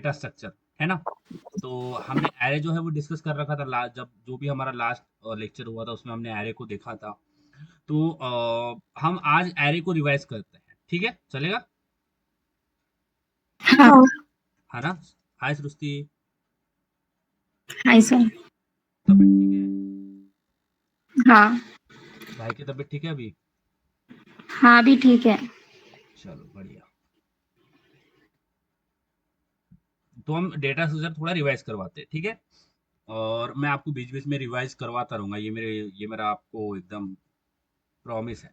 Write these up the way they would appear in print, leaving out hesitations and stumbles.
Data structure, है ना। तो हमने एरे जो है वो डिस्कस कर रखा था जब जो भी हमारा लास्ट लेक्चर हुआ था उसमें हमने एरे को देखा था। तो हम आज एरे को रिवाइज करते हैं, ठीक है, चलेगा, हाँ। है ना। हाय सृष्टि, हाय सर। तबीयत ठीक है? हाँ। भाई की तबीयत ठीक है अभी? हाँ भी ठीक है। चलो बढ़िया। तो हम डेटा स्ट्रक्चर थोड़ा रिवाइज करवाते हैं, ठीक है। और मैं आपको बीच बीच में रिवाइज करवाता रहूंगा, ये मेरा आपको एकदम प्रॉमिस है,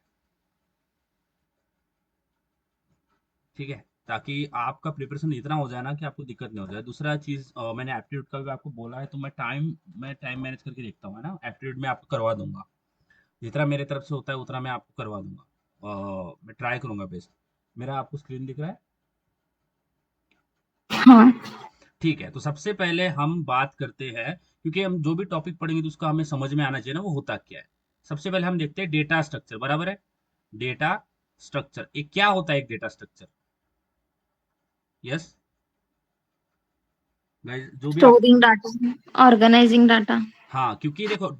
ठीक है। ताकि आपका प्रिपरेशन इतना हो जाए ना कि आपको दिक्कत नहीं हो जाए। दूसरा चीज, मैंने एप्टीट्यूड का भी आपको बोला है, तो मैं टाइम मैनेज करके देखता हूँ, है ना। एप्टीट्यूड में आपको करवा दूंगा, जितना मेरे तरफ से होता है उतना मैं आपको करवा दूंगा। मैं ट्राई करूंगा बेस्ट। मेरा आपको स्क्रीन दिख रहा है? हाँ। ठीक है, तो सबसे पहले हम बात करते हैं, क्योंकि हम जो भी टॉपिक पढ़ेंगे तो उसका हमें समझ में आना चाहिए ना वो होता क्या है। सबसे पहले हम देखते हैं डेटा स्ट्रक्चर, बराबर है। डेटा स्ट्रक्चर, एक क्या होता है, एक डेटा स्ट्रक्चर। यस गाइस, जो भी आप, स्टोरिंग डाटा, ऑर्गेनाइजिंग डाटा। हाँ, क्योंकि देखो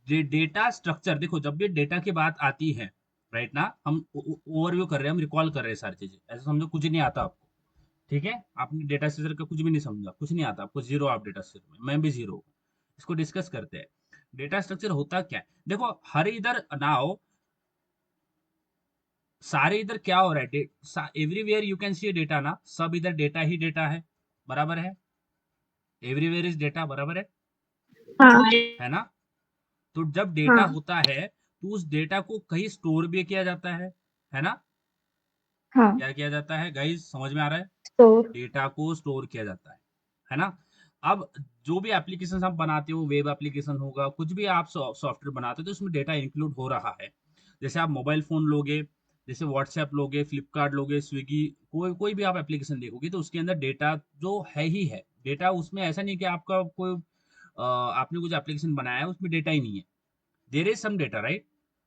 डेटा स्ट्रक्चर, देखो जब भी डेटा की बात आती है, राइट ना, हम ओवरव्यू कर रहे हैं, हम रिकॉल कर रहे हैं सारी चीजें, ऐसा समझो कुछ नहीं आता आपको, ठीक है। आपने डेटा स्ट्रक्चर का कुछ भी नहीं समझा, कुछ नहीं आता आपको, जीरो आप डेटा स्ट्रक्चर में, मैं भी जीरो हूँ। इसको डिस्कस करते हैं। डेटा स्ट्रक्चर होता क्या है, देखो हर इधर नाउ, सारे इधर क्या हो रहा है, everywhere you can see data ना, सब इधर डेटा ही डेटा है, बराबर है। एवरीवेयर इज डेटा, बराबर हाँ। है ना। तो जब डेटा हाँ। होता है तो उस डेटा को कहीं स्टोर भी किया जाता है ना। हाँ। क्या किया जाता है गाइस, समझ में आ रहा है? स्टोर। डेटा को स्टोर किया जाता है ना। अब जो भी एप्लीकेशन आप बनाते हो, वेब एप्लीकेशन होगा, कुछ भी आप सॉफ्टवेयर बनाते हो, तो उसमें डेटा इंक्लूड हो रहा है। जैसे आप मोबाइल फोन लोगे, जैसे व्हाट्सएप लोगे, फ्लिपकार्ट लोगे, स्विगी, कोई कोई भी आप एप्लीकेशन देखोगे तो उसके अंदर डेटा जो है ही है। डेटा उसमें ऐसा नहीं कि आपका कोई आपने कुछ एप्लीकेशन बनाया है उसमें डेटा ही नहीं है। There is some data, right.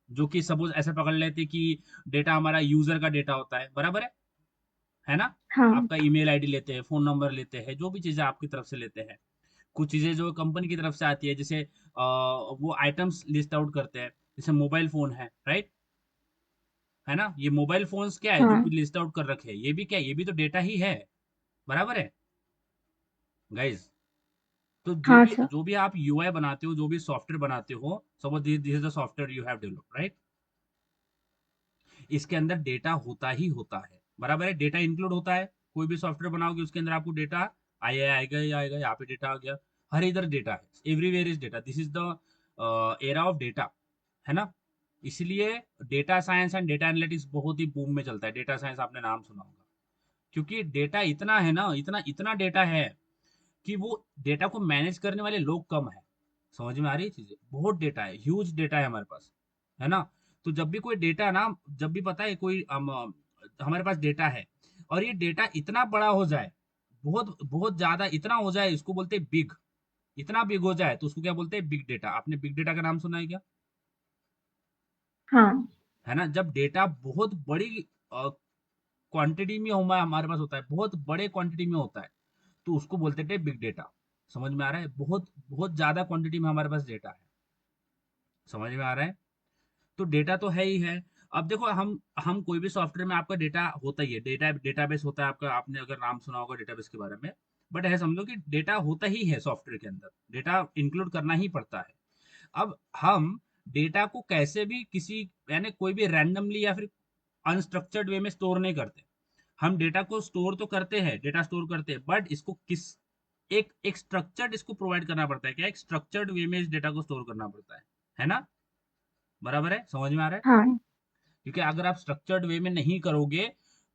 जो कि सपोज ऐसे पकड़ लेते कि डेटा हमारा यूजर का डेटा होता है, बराबर है ना। हाँ। आपका ईमेल आईडी लेते हैं, फोन नंबर लेते हैं, जो भी चीजें आपकी तरफ से लेते हैं। कुछ चीजें जो कंपनी की तरफ से आती है, जैसे वो आइटम्स लिस्ट आउट करते हैं, जैसे मोबाइल फोन है, राइट, है ना। ये मोबाइल फोन्स क्या है जो हाँ। लिस्ट आउट कर रखे हैं, ये भी क्या है, ये भी तो डेटा ही है, बराबर है गाइज। तो हाँ सर। जो भी आप यूआई बनाते हो, जो भी सॉफ्टवेयर बनाते हो, suppose this is the software you have developed, right. इसके अंदर डेटा होता ही होता है, बराबर है। डेटा इंक्लूड होता है, कोई भी सॉफ्टवेयर बनाओगे उसके अंदर आपको डेटा आएगा ही आएगा। यहाँ पे डेटा आ गया, हर इधर डेटा है, everywhere is data, this is the era of data, है ना। इसलिए data science and data analytics बहुत ही बूम में चलता है। डेटा साइंस आपने नाम सुना होगा, क्योंकि डेटा इतना है ना, इतना इतना डेटा है कि वो डेटा को मैनेज करने वाले लोग कम है। समझ में आ रही है चीजें, बहुत डेटा है, ह्यूज डेटा है हमारे पास, है ना। तो जब भी कोई डेटा ना, जब भी पता है कोई हमारे पास डेटा है, और ये डेटा इतना बड़ा हो जाए, बहुत बहुत ज्यादा इतना हो जाए, इसको बोलते हैं बिग। इतना बिग हो जाए तो उसको क्या बोलते हैं, बिग डेटा। आपने बिग डेटा का नाम सुना है क्या? हाँ। है ना। जब डेटा बहुत बड़ी क्वांटिटी में हमारे पास होता है, बहुत बड़े क्वांटिटी में होता है, तो उसको बोलते थे बिग डेटा। समझ में आ रहा है, बहुत बहुत ज्यादा क्वांटिटी में हमारे पास डेटा है, समझ में आ रहा है। तो डेटा तो है ही है। अब देखो, हम कोई भी सॉफ्टवेयर में आपका डेटा होता ही है, डेटाबेस होता है आपका, आपने अगर नाम सुना होगा डेटाबेस के बारे में। बट है, समझो कि डेटा होता ही है सॉफ्टवेयर के अंदर, डेटा इंक्लूड करना ही पड़ता है। अब हम डेटा को कैसे भी किसी, यानी कोई भी रैंडमली या फिर अनस्ट्रक्चर्ड वे में स्टोर नहीं करते। हम डेटा को स्टोर तो करते हैं, डेटा स्टोर करते हैं, बट इसको किस, एक एक स्ट्रक्चर्ड इसको प्रोवाइड करना पड़ता है, क्या एक स्ट्रक्चर्ड वे में इस डेटा को स्टोर करना पड़ता है ना। बराबर है, समझ में आ रहा है। हाँ। क्योंकि अगर आप स्ट्रक्चर्ड वे में नहीं करोगे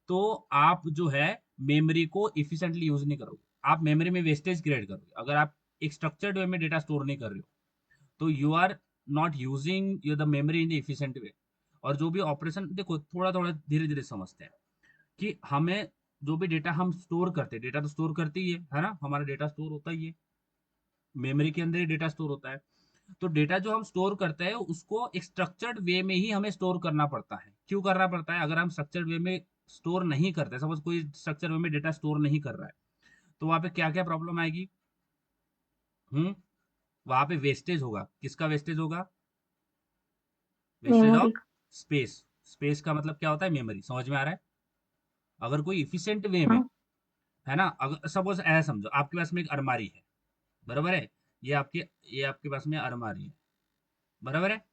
तो आप जो है मेमोरी को इफिशिएंटली यूज नहीं करोगे, आप मेमोरी में वेस्टेज क्रिएट करोगे। अगर आप एक स्ट्रक्चर्ड वे में डेटा स्टोर नहीं कर रहे हो तो you are not using the memory in the efficient way. और जो भी ऑपरेशन, देखो थोड़ा थोड़ा धीरे धीरे समझते हैं कि हमें जो भी डेटा हम स्टोर करते हैं, डेटा तो स्टोर करते ही है ना, हमारा डेटा स्टोर होता ही है, मेमोरी के अंदर ही डेटा स्टोर होता है। तो डेटा जो हम स्टोर करते हैं उसको एक स्ट्रक्चर्ड वे में ही हमें स्टोर करना पड़ता है। क्यों करना पड़ता है? अगर हम स्ट्रक्चर्ड वे में स्टोर नहीं करते, सपोज कोई स्ट्रक्चर वे में डेटा स्टोर नहीं कर रहा है, तो वहां पे क्या क्या प्रॉब्लम आएगी? वहां पे वेस्टेज होगा। किसका वेस्टेज होगा? Wastage of memory. Space. Space का मतलब क्या होता है? मेमोरी। समझ में आ रहा है? अगर कोई इफिशिएंट वे में, हाँ। है ना, अगर सपोज ऐसा समझो आपके पास में एक अलमारी है, बराबर है, ये आपके ये आपके पास में अलमारी है, बराबर है।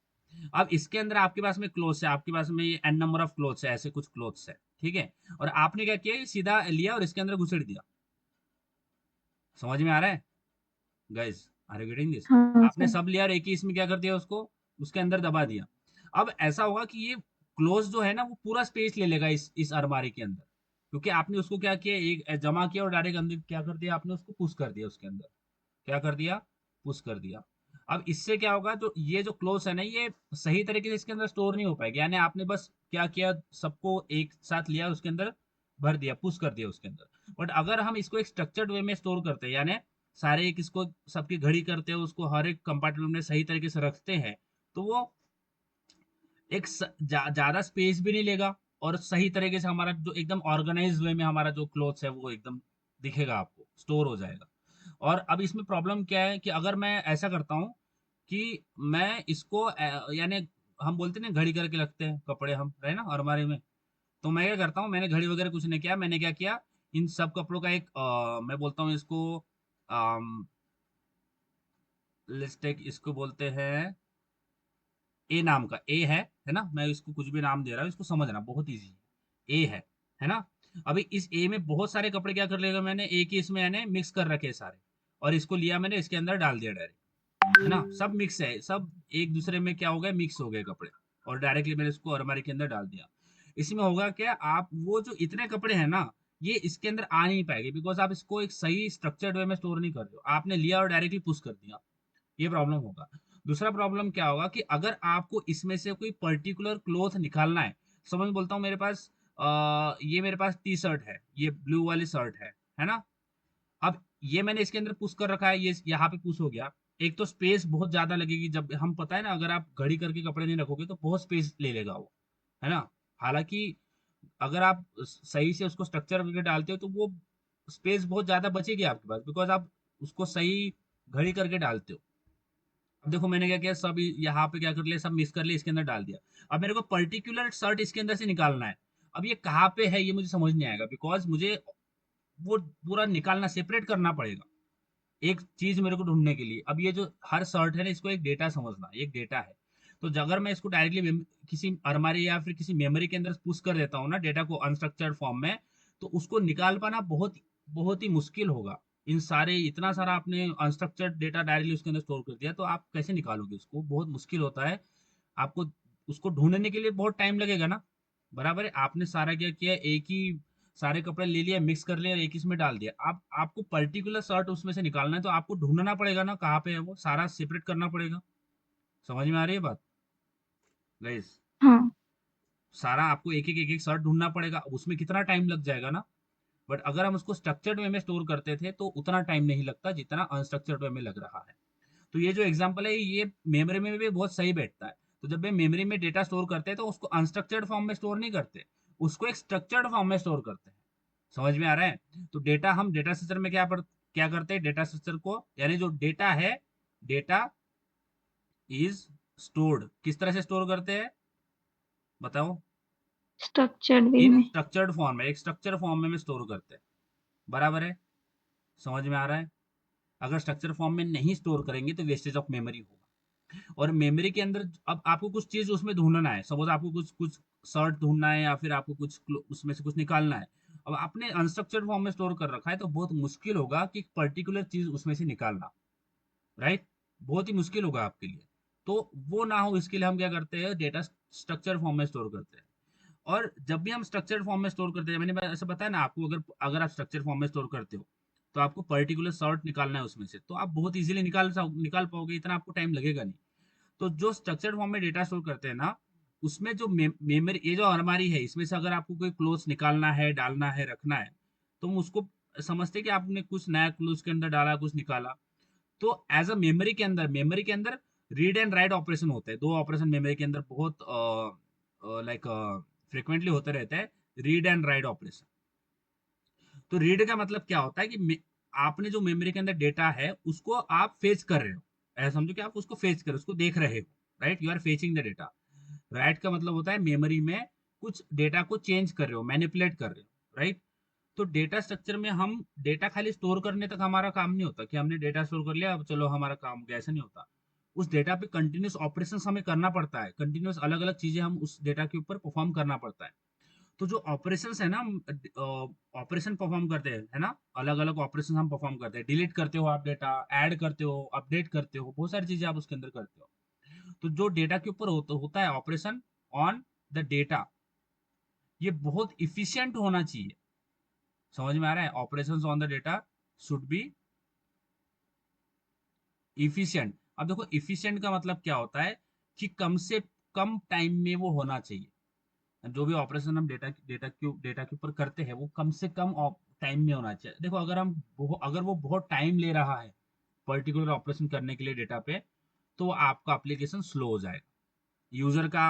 अब इसके अंदर आपके पास में क्लोथ्स है, आपके पास में ये एन नंबर ऑफ क्लोथ्स है, ऐसे कुछ क्लोथ्स है, ठीक है। और आपने क्या किया, ये सीधा लिया और इसके अंदर घुसेड़ दिया। समझ में आ रहा है guys? Are you getting this? हाँ आपने सर। सब लिया और एक ही इसमें क्या कर दिया, उसको उसके अंदर दबा दिया। अब ऐसा होगा कि ये क्लोज जो है ना, वो पूरा स्पेस ले लेगा इस अलमारी के अंदर, क्योंकि आपने उसको क्या किया, एक जमा किया और डायरेक्ट अंदर क्या कर दिया, आपने उसको पुश कर दिया उसके अंदर। क्या कर दिया? पुश कर दिया। अब इससे क्या होगा, जो ये जो क्लोज है ना, ये सही तरीके से इसके अंदर स्टोर नहीं हो पाएगी। यानी आपने बस क्या किया, सबको एक साथ लिया, उसके अंदर भर दिया, पुश कर दिया उसके अंदर। बट अगर हम इसको एक स्ट्रक्चर्ड वे में स्टोर करते हैं, यानी सारे एक इसको सबकी घड़ी करते हैं, उसको हर एक कंपार्टमेंट में सही तरीके से रखते हैं, तो वो एक ज्यादा स्पेस भी नहीं लेगा, और सही तरीके से हमारा जो एकदम ऑर्गेनाइज वे में हमारा जो क्लोथ्स है वो एकदम दिखेगा, आपको स्टोर हो जाएगा। और अब इसमें प्रॉब्लम क्या है कि अगर मैं ऐसा करता हूँ कि मैं इसको यानी हम बोलते हैं ना, घड़ी करके रखते हैं कपड़े हम, है ना, अलमारी में। तो मैं क्या करता हूँ, मैंने घड़ी वगैरह कुछ नहीं किया, मैंने क्या किया, इन सब कपड़ों का एक मैं बोलता हूँ इसको, लिस्ट, एक इसको बोलते हैं ए नाम का, ए है ना, मैं इसको कुछ भी नाम दे रहा हूँ, इसको समझना बहुत इजी है। ए है ना। अभी इस ए में बहुत सारे कपड़े क्या कर लेगा मैंने, एक ही इसमें मैंने मिक्स कर रखे सारे, और इसको लिया मैंने, इसके अंदर डाल दिया डायरेक्ट, है ना, सब मिक्स है, सब एक दूसरे में क्या हो गए, मिक्स हो गए कपड़े, और डायरेक्टली मैंने इसको अलमारी के अंदर डाल दिया। इसमें होगा क्या, आप वो जो इतने कपड़े हैं ना, ये इसके अंदर आ नहीं पाएंगे, बिकॉज आप इसको एक सही स्ट्रक्चर्ड वे में स्टोर नहीं कर रहे हो, आपने लिया और डायरेक्टली पुश कर दिया। ये प्रॉब्लम होगा। दूसरा प्रॉब्लम क्या होगा कि अगर आपको इसमें से कोई पर्टिकुलर क्लोथ निकालना है, समझ बोलता हूँ, मेरे पास ये मेरे पास टी शर्ट है, ये ब्लू वाली शर्ट है ना। अब ये मैंने इसके अंदर पुश कर रखा है, ये यहाँ पे पुश हो गया। एक तो स्पेस बहुत ज्यादा लगेगी, जब हम पता है ना, अगर आप घड़ी करके कपड़े नहीं रखोगे तो बहुत स्पेस ले लेगा वो, है ना। हालांकि अगर आप सही से उसको स्ट्रक्चर करके डालते हो तो वो स्पेस बहुत ज्यादा बचेगी आपके पास, बिकॉज आप उसको सही घड़ी करके डालते हो। अब देखो मैंने क्या किया, सब यहाँ पे क्या कर लिया, सब मिक्स कर लिया, इसके अंदर डाल दिया। अब मेरे को पर्टिकुलर शर्ट इसके अंदर से निकालना है। अब ये कहाँ पे है, ये मुझे समझ नहीं आएगा, बिकॉज मुझे वो पूरा निकालना, सेपरेट करना पड़ेगा एक चीज मेरे को ढूंढने के लिए। अब ये जो हर शर्ट है ना, इसको एक डेटा समझना, एक डेटा है। तो अगर मैं इसको डायरेक्टली किसी अलमारी या फिर किसी मेमोरी के अंदर पुश कर देता हूँ ना, डेटा को अनस्ट्रक्चर्ड फॉर्म में, तो उसको निकाल पाना बहुत बहुत ही मुश्किल होगा। इन सारे इतना सारा आपने अनस्ट्रक्चर्ड डेटा डायरेक्टली उसके अंदर स्टोर कर दिया, तो आप कैसे निकालोगे उसको, बहुत मुश्किल होता है। आपको उसको ढूंढने के लिए बहुत टाइम लगेगा ना। बराबर है, आपने सारा क्या किया, एक ही सारे कपड़े ले लिए, मिक्स कर लिया और एक ही इसमें डाल दिया। आप आपको पर्टिकुलर शर्ट उसमें से निकालना है, तो आपको ढूंढना पड़ेगा ना कहाँ पे है वो, सारा सेपरेट करना पड़ेगा। समझ में आ रही है बात गाइस? हाँ। सारा आपको एक एक शर्ट ढूंढना पड़ेगा, उसमें कितना टाइम लग जाएगा ना। बट अगर हम उसको स्ट्रक्चर्ड वे में स्टोर करते थे तो उतना टाइम नहीं लगता जितना अनस्ट्रक्चर्ड वे में लग रहा है। तो ये जो एग्जांपल है, ये मेमोरी में भी बहुत सही बैठता है। तो जब हम मेमोरी में डेटा स्टोर करते हैं तो उसको अनस्ट्रक्चर्ड फॉर्म में स्टोर नहीं करते, उसको एक स्ट्रक्चर्ड फॉर्म में स्टोर करते हैं। समझ में आ रहा है? तो डेटा हम डेटा स्ट्रक्चर में क्या करते हैं, डेटा स्ट्रक्चर को, यानी जो डेटा है, डेटा इज स्टोर्ड, किस तरह से स्टोर करते हैं बताओ? स्ट्रक्चर्ड वे इन में। स्ट्रक्चर्ड फॉर्म में, एक स्ट्रक्चर फॉर्म में स्टोर करते हैं। बराबर है? समझ में आ रहा है? अगर स्ट्रक्चर फॉर्म में नहीं स्टोर करेंगे तो वेस्टेज ऑफ मेमोरी होगा। और मेमोरी के अंदर अब आपको कुछ चीज उसमें ढूंढना है, सपोज आपको कुछ कुछ शर्ट ढूंढना है, या फिर आपको कुछ उसमें से कुछ निकालना है। अब आपने अनस्ट्रक्चर्ड फॉर्म में स्टोर कर रखा है, तो बहुत मुश्किल होगा कि पर्टिकुलर चीज उसमें से निकालना। राइट? बहुत ही मुश्किल होगा आपके लिए। तो वो ना हो इसके लिए हम क्या करते हैं, डेटा स्ट्रक्चर फॉर्म में स्टोर करते हैं। और जब भी हम स्ट्रक्चर फॉर्म में स्टोर करते हैं, मैंने ऐसा बताया ना आपको, अगर अगर आप स्ट्रक्चर फॉर्म में स्टोर करते हो तो आपको पर्टिकुलर शॉर्ट निकालना है उसमें से, तो आप बहुत इजीली निकाल पाओगे, इतना आपको टाइम लगेगा नहीं। तो जो स्ट्रक्चर्ड फॉर्म में डेटा स्टोर करते हैं ना, उसमें जो मेमोरी, ये जो अलमारी है, इसमें से अगर आपको कोई क्लोथ्स निकालना है, डालना है, रखना है, तो हम उसको समझते हैं कि आपने कुछ नया क्लोथ्स के अंदर डाला, कुछ निकाला। तो एज अ मेमोरी के अंदर रीड एंड राइट ऑपरेशन होते हैं, दो ऑपरेशन मेमोरी के अंदर बहुत लाइक फ्रिक्वेंटली होते रहते हैं, रीड एंड राइट ऑपरेशन। तो रीड का मतलब क्या होता है कि आपने जो मेमोरी के अंदर डेटा है उसको आप फेच कर रहे हो, ऐसा समझो कि आप उसको फेच कर उसको देख रहे हो, right, you are fetching the data. Right का मतलब होता है मेमोरी में कुछ डेटा को चेंज कर रहे हो, मैनिपुलेट कर रहे हो, राइट। तो डेटा स्ट्रक्चर में हम डेटा खाली स्टोर करने तक हमारा काम नहीं होता कि हमने डेटा स्टोर कर लिया अब चलो हमारा काम हो गया, ऐसा नहीं होता। उस डेटा पे कंटिन्यूस ऑपरेशंस हमें करना पड़ता है, कंटिन्यूस अलग अलग चीजें हम उस डेटा के ऊपर परफॉर्म करना पड़ता है। तो जो ऑपरेशंस है ना, ऑपरेशन परफॉर्म करते हैं, है ना, अलग अलग ऑपरेशन हम परफॉर्म करते हैं, डिलीट करते हो आप डेटा, ऐड करते हो, अपडेट करते हो, बहुत सारी चीजें आप उसके अंदर करते हो। तो जो डेटा के ऊपर होता है ऑपरेशन ऑन द डेटा, ये बहुत इफिशियंट होना चाहिए। समझ में आ रहा है, operations on the data should be efficient. अब देखो इफिशियंट का मतलब क्या होता है कि कम से कम टाइम में वो होना चाहिए। जो भी ऑपरेशन हम डेटा के ऊपर करते हैं वो कम से कम टाइम में होना चाहिए। देखो अगर वो बहुत टाइम ले रहा है पर्टिकुलर ऑपरेशन करने के लिए डेटा पे, तो आपका एप्लीकेशन स्लो हो जाएगा। यूजर का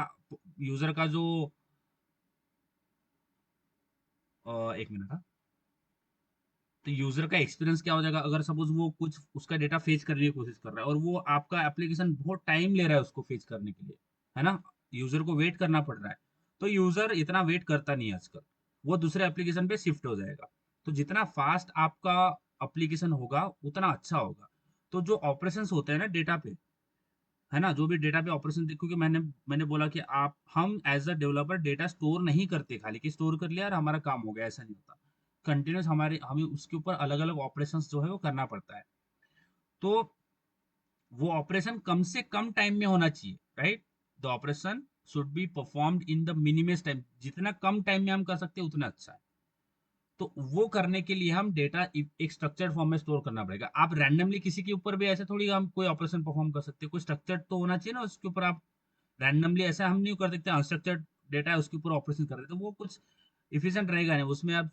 यूजर का जो एक मिनट, हाँ। तो यूजर का एक्सपीरियंस क्या हो जाएगा, अगर सपोज वो कुछ उसका डेटा फेच करने की कोशिश कर रहा है और वो आपका एप्लीकेशन बहुत टाइम ले रहा है उसको फेच करने के लिए, है ना, यूजर को वेट करना पड़ रहा है, तो यूजर इतना वेट करता नहीं है आजकल, वो दूसरे एप्लीकेशन पे शिफ्ट हो जाएगा। तो जितना फास्ट आपका एप्लीकेशन होगा उतना अच्छा होगा। तो जो ऑपरेशन होते हैं ना डेटा पे, है ना, जो भी डेटा पे ऑपरेशन, क्योंकि मैंने मैंने बोला कि आप हम as a developer data store नहीं करते खाली कि स्टोर कर लिया और हमारा काम हो गया, ऐसा नहीं होता। कंटिन्यूस हमारे हमें उसके ऊपर अलग अलग ऑपरेशंस जो है वो करना पड़ता है। तो वो ऑपरेशन कम से कम टाइम में होना चाहिए, right. The operation should be performed in the minimum time, जितना कम टाइम में हम कर सकते हैं उतना अच्छा है। तो वो करने के लिए हम डेटा एक स्ट्रक्चर्ड फॉर्म में स्टोर करना पड़ेगा। आप रैंडमली किसी के ऊपर भी ऐसे थोड़ी हम कोई ऑपरेशन परफॉर्म कर सकते हैं, कोई स्ट्रक्चर तो होना चाहिए ना उसके ऊपर। आप रैंडमली ऐसा हम नहीं कर सकते, अनस्ट्रक्चर्ड डेटा है उसके ऊपर ऑपरेशन कर रहे हैं, तो वो कुछ इफिशिएंट रहेगा नहीं उसमें। आप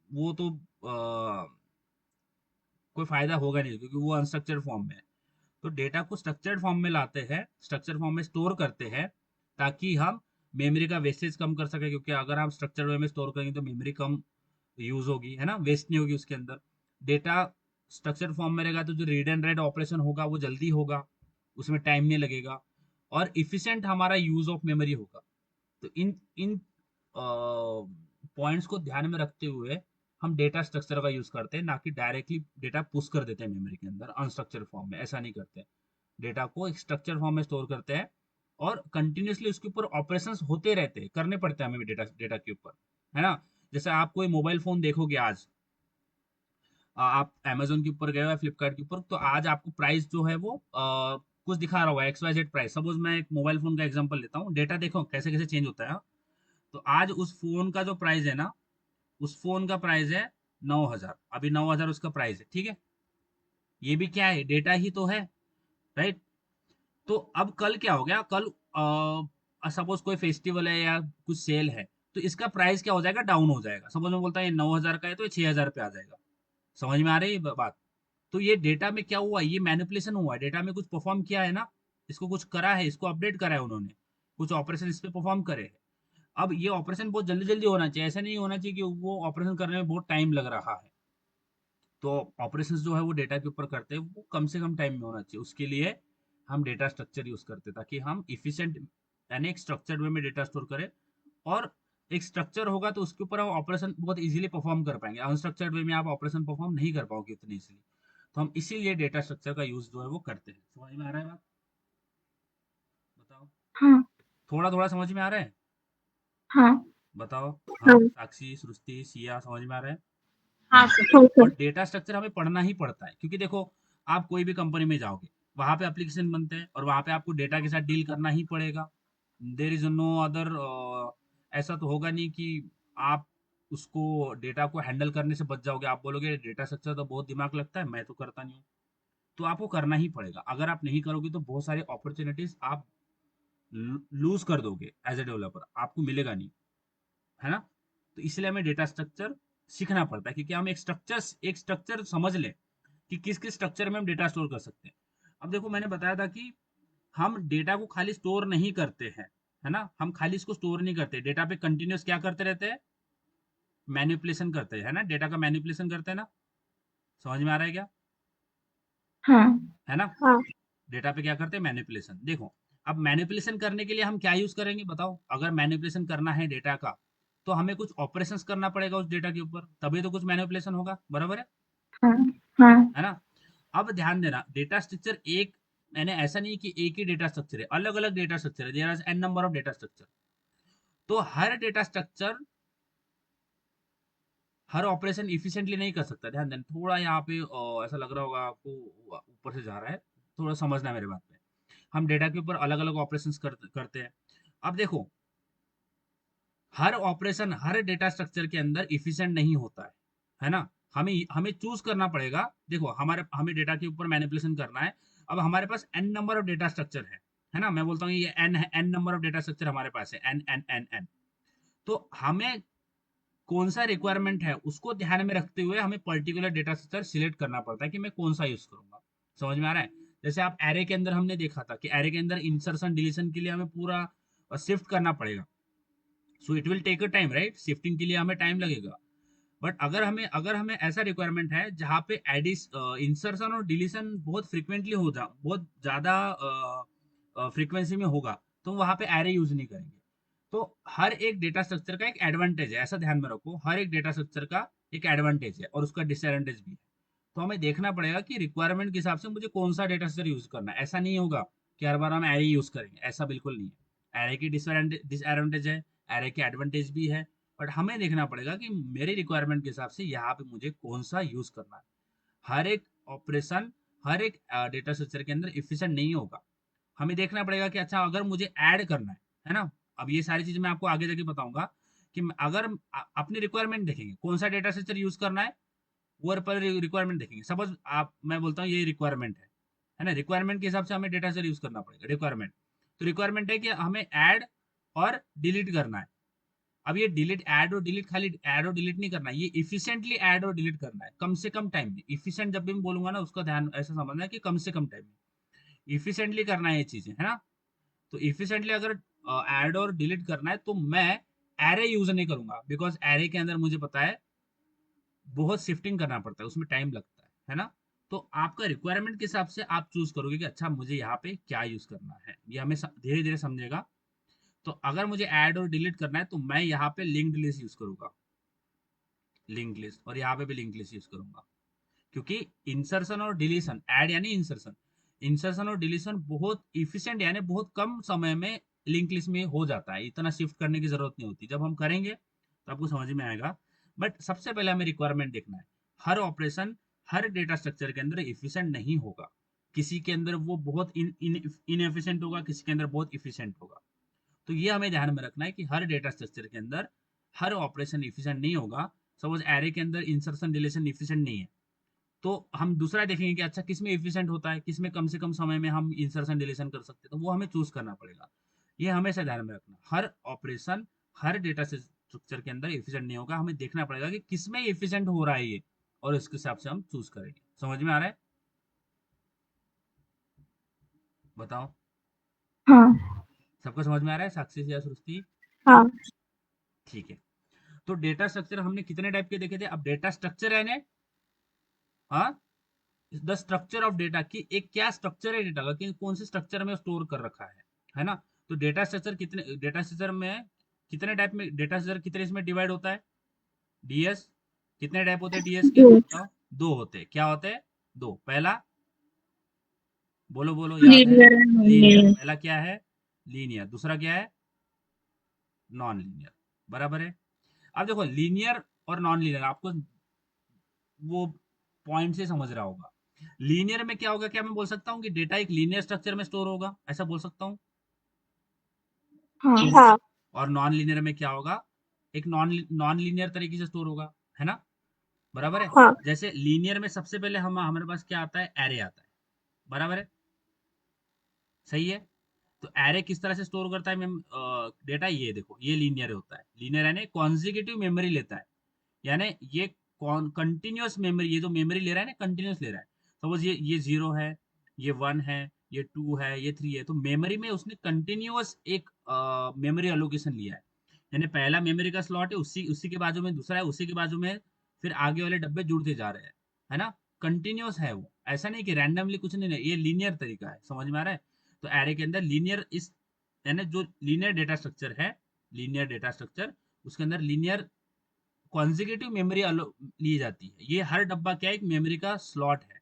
वो तो कोई फायदा होगा नहीं क्योंकि वो अनस्ट्रक्चर्ड फॉर्म में है। तो डेटा को स्ट्रक्चर्ड फॉर्म में लाते हैं, स्ट्रक्चर्ड फॉर्म में स्टोर करते हैं, ताकि हम मेमोरी का वेस्टेज कम कर सके, क्योंकि अगर हम स्ट्रक्चर्ड वे में स्टोर करेंगे तो मेमोरी कम यूज होगी, है ना, वेस्ट नहीं होगी उसके अंदर। डेटा स्ट्रक्चर्ड फॉर्म में रहेगा तो जो रीड एंड राइट ऑपरेशन होगा वो जल्दी होगा, उसमें टाइम नहीं लगेगा, और इफिशिएंट हमारा यूज ऑफ मेमोरी होगा। तो इन इन पॉइंट्स को ध्यान में रखते हुए हम डेटा स्ट्रक्चर का यूज करते हैं, ना कि डायरेक्टली डेटा पुश कर देते हैं मेमोरी के अंदर अनस्ट्रक्चर फॉर्म में, ऐसा नहीं करते। डेटा को एक स्ट्रक्चर फॉर्म में स्टोर करते हैं और कंटिन्यूसली उसके ऊपर ऑपरेशंस होते रहते हैं, करने पड़ते हैं हमें डेटा डेटा के ऊपर, है ना। जैसे आप कोई मोबाइल फोन देखोगे आज, आप अमेजोन के ऊपर गए हो या फ्लिपकार्ट के ऊपर, तो आज आपको प्राइस जो है वो कुछ दिखा रहा होगा, X Y Z price. Suppose मैं एक मोबाइल फोन का एग्जांपल लेता हूँ, डेटा देखो कैसे कैसे चेंज होता है, हाँ? तो आज उस फोन का जो प्राइस है ना, उस फोन का प्राइस है 9,000, अभी 9,000 उसका प्राइस है, ठीक है। ये भी क्या है, डेटा ही तो है, राइट। तो अब कल क्या हो गया, कल सपोज कोई फेस्टिवल है या कुछ सेल है, तो इसका प्राइस क्या हो जाएगा, डाउन हो जाएगा। सपोज मैं बोलता हूँ ये 9,000 का है तो ये 6,000 पे आ जाएगा। समझ में आ रही है बात। तो ये डेटा में क्या हुआ, ये मैनिपुलेशन हुआ है, डेटा में कुछ परफॉर्म किया है ना, इसको कुछ करा है, इसको अपडेट करा है उन्होंने, कुछ ऑपरेशन इस पे परफॉर्म करे हैं। अब ये ऑपरेशन बहुत जल्दी जल्दी होना चाहिए, ऐसा नहीं होना चाहिए कि वो ऑपरेशन करने में बहुत टाइम लग रहा है। तो ऑपरेशन जो है वो डेटा के ऊपर करते हैं, वो कम से कम टाइम में होना चाहिए। उसके लिए हम डेटा स्ट्रक्चर यूज करते हैं, ताकि हम इफिशिएंट यानी एक स्ट्रक्चर्ड वे में डेटा स्टोर करें। और एक स्ट्रक्चर होगा तो उसके ऊपर हम ऑपरेशन बहुत इजीली परफॉर्म कर पाएंगे, अनस्ट्रक्चर्ड वे में आप ऑपरेशन परफॉर्म नहीं कर पाओगे उतनी इजीली। तो हम इसीलिए डेटा स्ट्रक्चर का यूज जो है वो करते हैं। समझ में आ रहा है बात, बताओ। हाँ, थोड़ा थोड़ा समझ में आ रहा है, हाँ, बताओ। हाँ, हाँ, साक्षी, सृष्टि, सिया, समझ में आ रहा है। हाँ सर, हाँ और सर। डेटा स्ट्रक्चर हमें पढ़ना ही पड़ता है, क्योंकि देखो आप कोई भी कंपनी में जाओगे, वहां पे एप्लीकेशन बनते हैं और वहां पे आपको डेटा के साथ डील करना ही पड़ेगा। देर इज नो अदर, ऐसा तो होगा नहीं कि आप उसको डेटा को हैंडल करने से बच जाओगे। आप बोलोगे डेटा स्ट्रक्चर तो बहुत दिमाग लगता है, मैं तो करता नहीं हूँ। तो आपको करना ही पड़ेगा। अगर आप नहीं करोगे तो बहुत सारी अपॉर्चुनिटीज आप लूज कर दोगे, एज ए डेवलपर आपको मिलेगा नहीं, है ना। तो इसलिए हमें डेटा स्ट्रक्चर सीखना पड़ता है, क्योंकि हम एक स्ट्रक्चर समझ लें कि किस किस स्ट्रक्चर में हम डेटा स्टोर कर सकते हैं। अब देखो मैंने बताया था कि हम डेटा को खाली स्टोर नहीं करते हैं, है ना, हम खाली इसको स्टोर नहीं करते, डेटा पे कंटिन्यूस क्या करते रहते हैं, मैनिपुलेशन करते हैं, है ना, डेटा का मैनिपुलेशन करते हैं ना। समझ में आ रहा है क्या? हाँ है ना? हाँ डेटा पे क्या करते हैं? मैनिपुलेशन। देखो, अब मैनिपुलेशन करने के लिए हम क्या यूज करेंगे बताओ? अगर मैनिपुलेशन करना है डेटा का, तो हमें कुछ ऑपरेशंस करना पड़ेगा उस डेटा के ऊपर, तभी तो कुछ मैनिपुलेशन होगा, बराबर हाँ हाँ है ना? अब ध्यान देना, डेटा स्ट्रक्चर एक, मैंने ऐसा नहीं कि एक ही डेटा स्ट्रक्चर है, अलग अलग डेटा स्ट्रक्चर है, there are n number of data structure. तो हर डेटा स्ट्रक्चर हर ऑपरेशन इफिशिएंटली नहीं कर सकता। ध्यान देना, थोड़ा यहाँ पे ऐसा लग रहा होगा आपको, ऊपर से जा रहा है, थोड़ा समझना है मेरे बात पे। हम डेटा के ऊपर अलग अलग ऑपरेशंस करते हैं। अब देखो, हर ऑपरेशन हर डेटा स्ट्रक्चर के अंदर इफिशिएंट नहीं होता है ना? हमें हमें चूज करना पड़ेगा। देखो, हमें डेटा के ऊपर मैनिपुलेशन करना है। अब हमारे पास N number of data structure है ना? मैं बोलता हूँ ये एन है, N number of data structure हमारे पास है, एन एन एन एन। तो हमें कौन सा रिक्वायरमेंट है उसको ध्यान में रखते हुए हमें पर्टिकुलर डेटा स्ट्रक्चर सिलेक्ट करना पड़ता है कि मैं कौन सा यूज करूंगा। समझ में आ रहा है? जैसे आप एरे के अंदर हमने देखा था कि एरे के अंदर इंसर्शन डिलीशन के लिए हमें पूरा शिफ्ट करना पड़ेगा। So it will take a time, right? Shifting के लिए हमें टाइम लगेगा। बट अगर हमें ऐसा रिक्वायरमेंट है जहाँ पे एडिस इंसर्शन और डिलीशन बहुत फ्रिक्वेंटली बहुत ज्यादा फ्रीक्वेंसी में होगा, तो वहां पे एरे यूज नहीं करेंगे। तो हर एक डेटा स्ट्रक्चर का एक एडवांटेज है, ऐसा ध्यान में रखो, हर एक डेटा स्ट्रक्चर का एक एडवांटेज है और उसका डिसएडवांटेज भी है। तो हमें देखना पड़ेगा कि रिक्वायरमेंट के हिसाब से मुझे कौन सा डेटा स्ट्रक्चर यूज करना है। ऐसा नहीं होगा कि हर बार हम एरे यूज करेंगे, ऐसा बिल्कुल नहीं है। एरे की डिसएडवांटेज है, एरे के एडवांटेज भी है। बट हमें देखना पड़ेगा कि मेरी रिक्वायरमेंट के हिसाब से यहाँ पे मुझे कौन सा यूज करना है। हर एक ऑपरेशन हर एक डेटा स्ट्रक्चर के अंदर इफिशिएंट नहीं होगा। हमें देखना पड़ेगा कि अच्छा, अगर मुझे ऐड करना है ना? अब ये सारी चीजें मैं आपको आगे जाके बताऊंगा कि अगर अपनी रिक्वायरमेंट देखेंगे कौन सा डेटा स्ट्रक्चर यूज करना है, वो पर रिक्वायरमेंट देखेंगे। सपोज आप, मैं बोलता हूँ ये रिक्वायरमेंट है ना? रिक्वायरमेंट के हिसाब से हमें डेटा स्ट्रक्चर यूज करना पड़ेगा। रिक्वायरमेंट, तो रिक्वायरमेंट है कि हमें ऐड और डिलीट करना है। अब ये डिलीट, ऐड और डिलीट, खाली ऐड और डिलीट नहीं करना है, ये इफिशिएंटली ऐड और डिलीट करना है, कम से कम टाइम में। इफिशिएंट जब भी मैं बोलूंगा ना, उसका ध्यान ऐसा समझना है कि कम से कम टाइम में इफिशिएंटली करना है ये चीजें, है ना? तो इफिशिएंटली अगर ऐड और डिलीट करना है तो मैं एरे यूज नहीं करूंगा, बिकॉज एरे के अंदर मुझे पता है बहुत शिफ्टिंग करना पड़ता है, उसमें टाइम लगता है ना? तो आपका रिक्वायरमेंट के हिसाब से आप चूज करोगे कि अच्छा मुझे यहाँ पे क्या यूज करना है, ये हमें धीरे धीरे समझेगा। तो अगर मुझे ऐड और डिलीट करना है तो मैं यहाँ पे लिंक्ड लिस्ट यूज करूंगा, लिंक लिस्ट, और यहाँ पे भी लिंक लिस्ट यूज करूंगा। क्योंकि इंसर्शन और डिलीशन, ऐड यानी इंसर्शन, इंसर्शन और डिलीशन बहुत इफिशिएंट यानी बहुत कम समय में लिंक लिस्ट में हो जाता है, इतना शिफ्ट करने की जरूरत नहीं होती। जब हम करेंगे तो आपको समझ में आएगा। बट सबसे पहले हमें रिक्वायरमेंट देखना है। हर ऑपरेशन हर डेटा स्ट्रक्चर के अंदर इफिशिएंट नहीं होगा। किसी के अंदर वो बहुत इनएफिशिएंट होगा, किसी के अंदर बहुत इफिशिएंट होगा। तो ये हमें ध्यान में रखना है कि हर डेटा स्ट्रक्चर के अंदर हर ऑपरेशन इफिशिएंट नहीं होगा। सपोज एरे के अंदर इंसर्शन डिलीशन इफिशिएंट नहीं है, तो हम दूसरा देखेंगे कि अच्छा किसमें इफिशिएंट होता है, किसमें कम से कम समय में हम इंसर्शन डिलीशन कर सकते हैं, तो वो हमें चूज करना पड़ेगा। ये हमेशा ध्यान में रखना, हर ऑपरेशन हर डेटा स्ट्रक्चर के अंदर इफिशिएंट नहीं होगा। हमें देखना पड़ेगा कि किसमें इफिशिएंट हो रहा है ये, और इसके हिसाब से हम चूज करेंगे। समझ में आ रहा है? बताओ, हाँ सबको समझ में आ रहा है, साक्षी या सृष्टि? हाँ ठीक है। तो डेटा स्ट्रक्चर हमने कितने टाइप के देखे थे? अब डेटा स्ट्रक्चर है ना, हाँ, द स्ट्रक्चर ऑफ डेटा की एक क्या स्ट्रक्चर है डेटा का, कि कौन से स्ट्रक्चर में स्टोर कर रखा है ना? तो डेटा स्ट्रक्चर कितने, डेटा स्ट्रक्चर में कितने टाइप में डेटा स्ट्रक्चर कितने इसमें डिवाइड होता है? डीएस, कितने टाइप होते हैं डीएस के? yes, बताओ। दो होते हैं, क्या होते हैं? दो। पहला, बोलो बोलो, याद है? linear and linear, non-linear. पहला क्या है? लीनियर। दूसरा क्या है? Non linear. बराबर है। अब देखो, लीनियर और नॉन लीनियर आपको वो पॉइंट से समझ रहा होगा। लीनियर में क्या होगा, क्या मैं बोल सकता हूँ कि डेटा एक लीनियर स्ट्रक्चर में स्टोर होगा, ऐसा बोल सकता हूँ? हाँ हाँ। और नॉन लीनियर में क्या होगा? एक नॉन नॉन लीनियर तरीके से स्टोर होगा, है ना? बराबर है। हाँ जैसे लीनियर में सबसे पहले हम हमारे पास क्या आता है? एरे आता है। बराबर है, सही है। तो एरे किस तरह से स्टोर करता है मैम डेटा? ये देखो, ये लीनियर होता है। लीनियर यानी कॉन्जिक्यूटिव मेमोरी लेता है, यानी ये कंटिन्यूअस मेमोरी, ये जो मेमोरी ले रहा है ना, कंटिन्यूअस ले रहा है। सपोज ये 0 है, ये 1 है, ये 2 है, ये 3 है, तो मेमोरी में उसने कंटिन्यूअस एक मेमोरी एलोकेशन लिया है। यानी पहला मेमोरी का स्लॉट है, उसी उसी के बाजू में दूसरा है, उसी के बाजू में फिर आगे वाले डब्बे जुड़ते जा रहे हैं, है ना? कंटिन्यूअस है वो, ऐसा नहीं कि रैंडमली कुछ नहीं है, ये लीनियर तरीका है, समझ में आ रहा है। तो एरे के अंदर लीनियर इस यानी जो लीनियर डेटा स्ट्रक्चर है, लीनियर डेटा स्ट्रक्चर, उसके अंदर लीनियर कॉन्जिक्यूटिव मेमोरी ली जाती है। ये हर डब्बा क्या है, एक मेमोरी का स्लॉट है।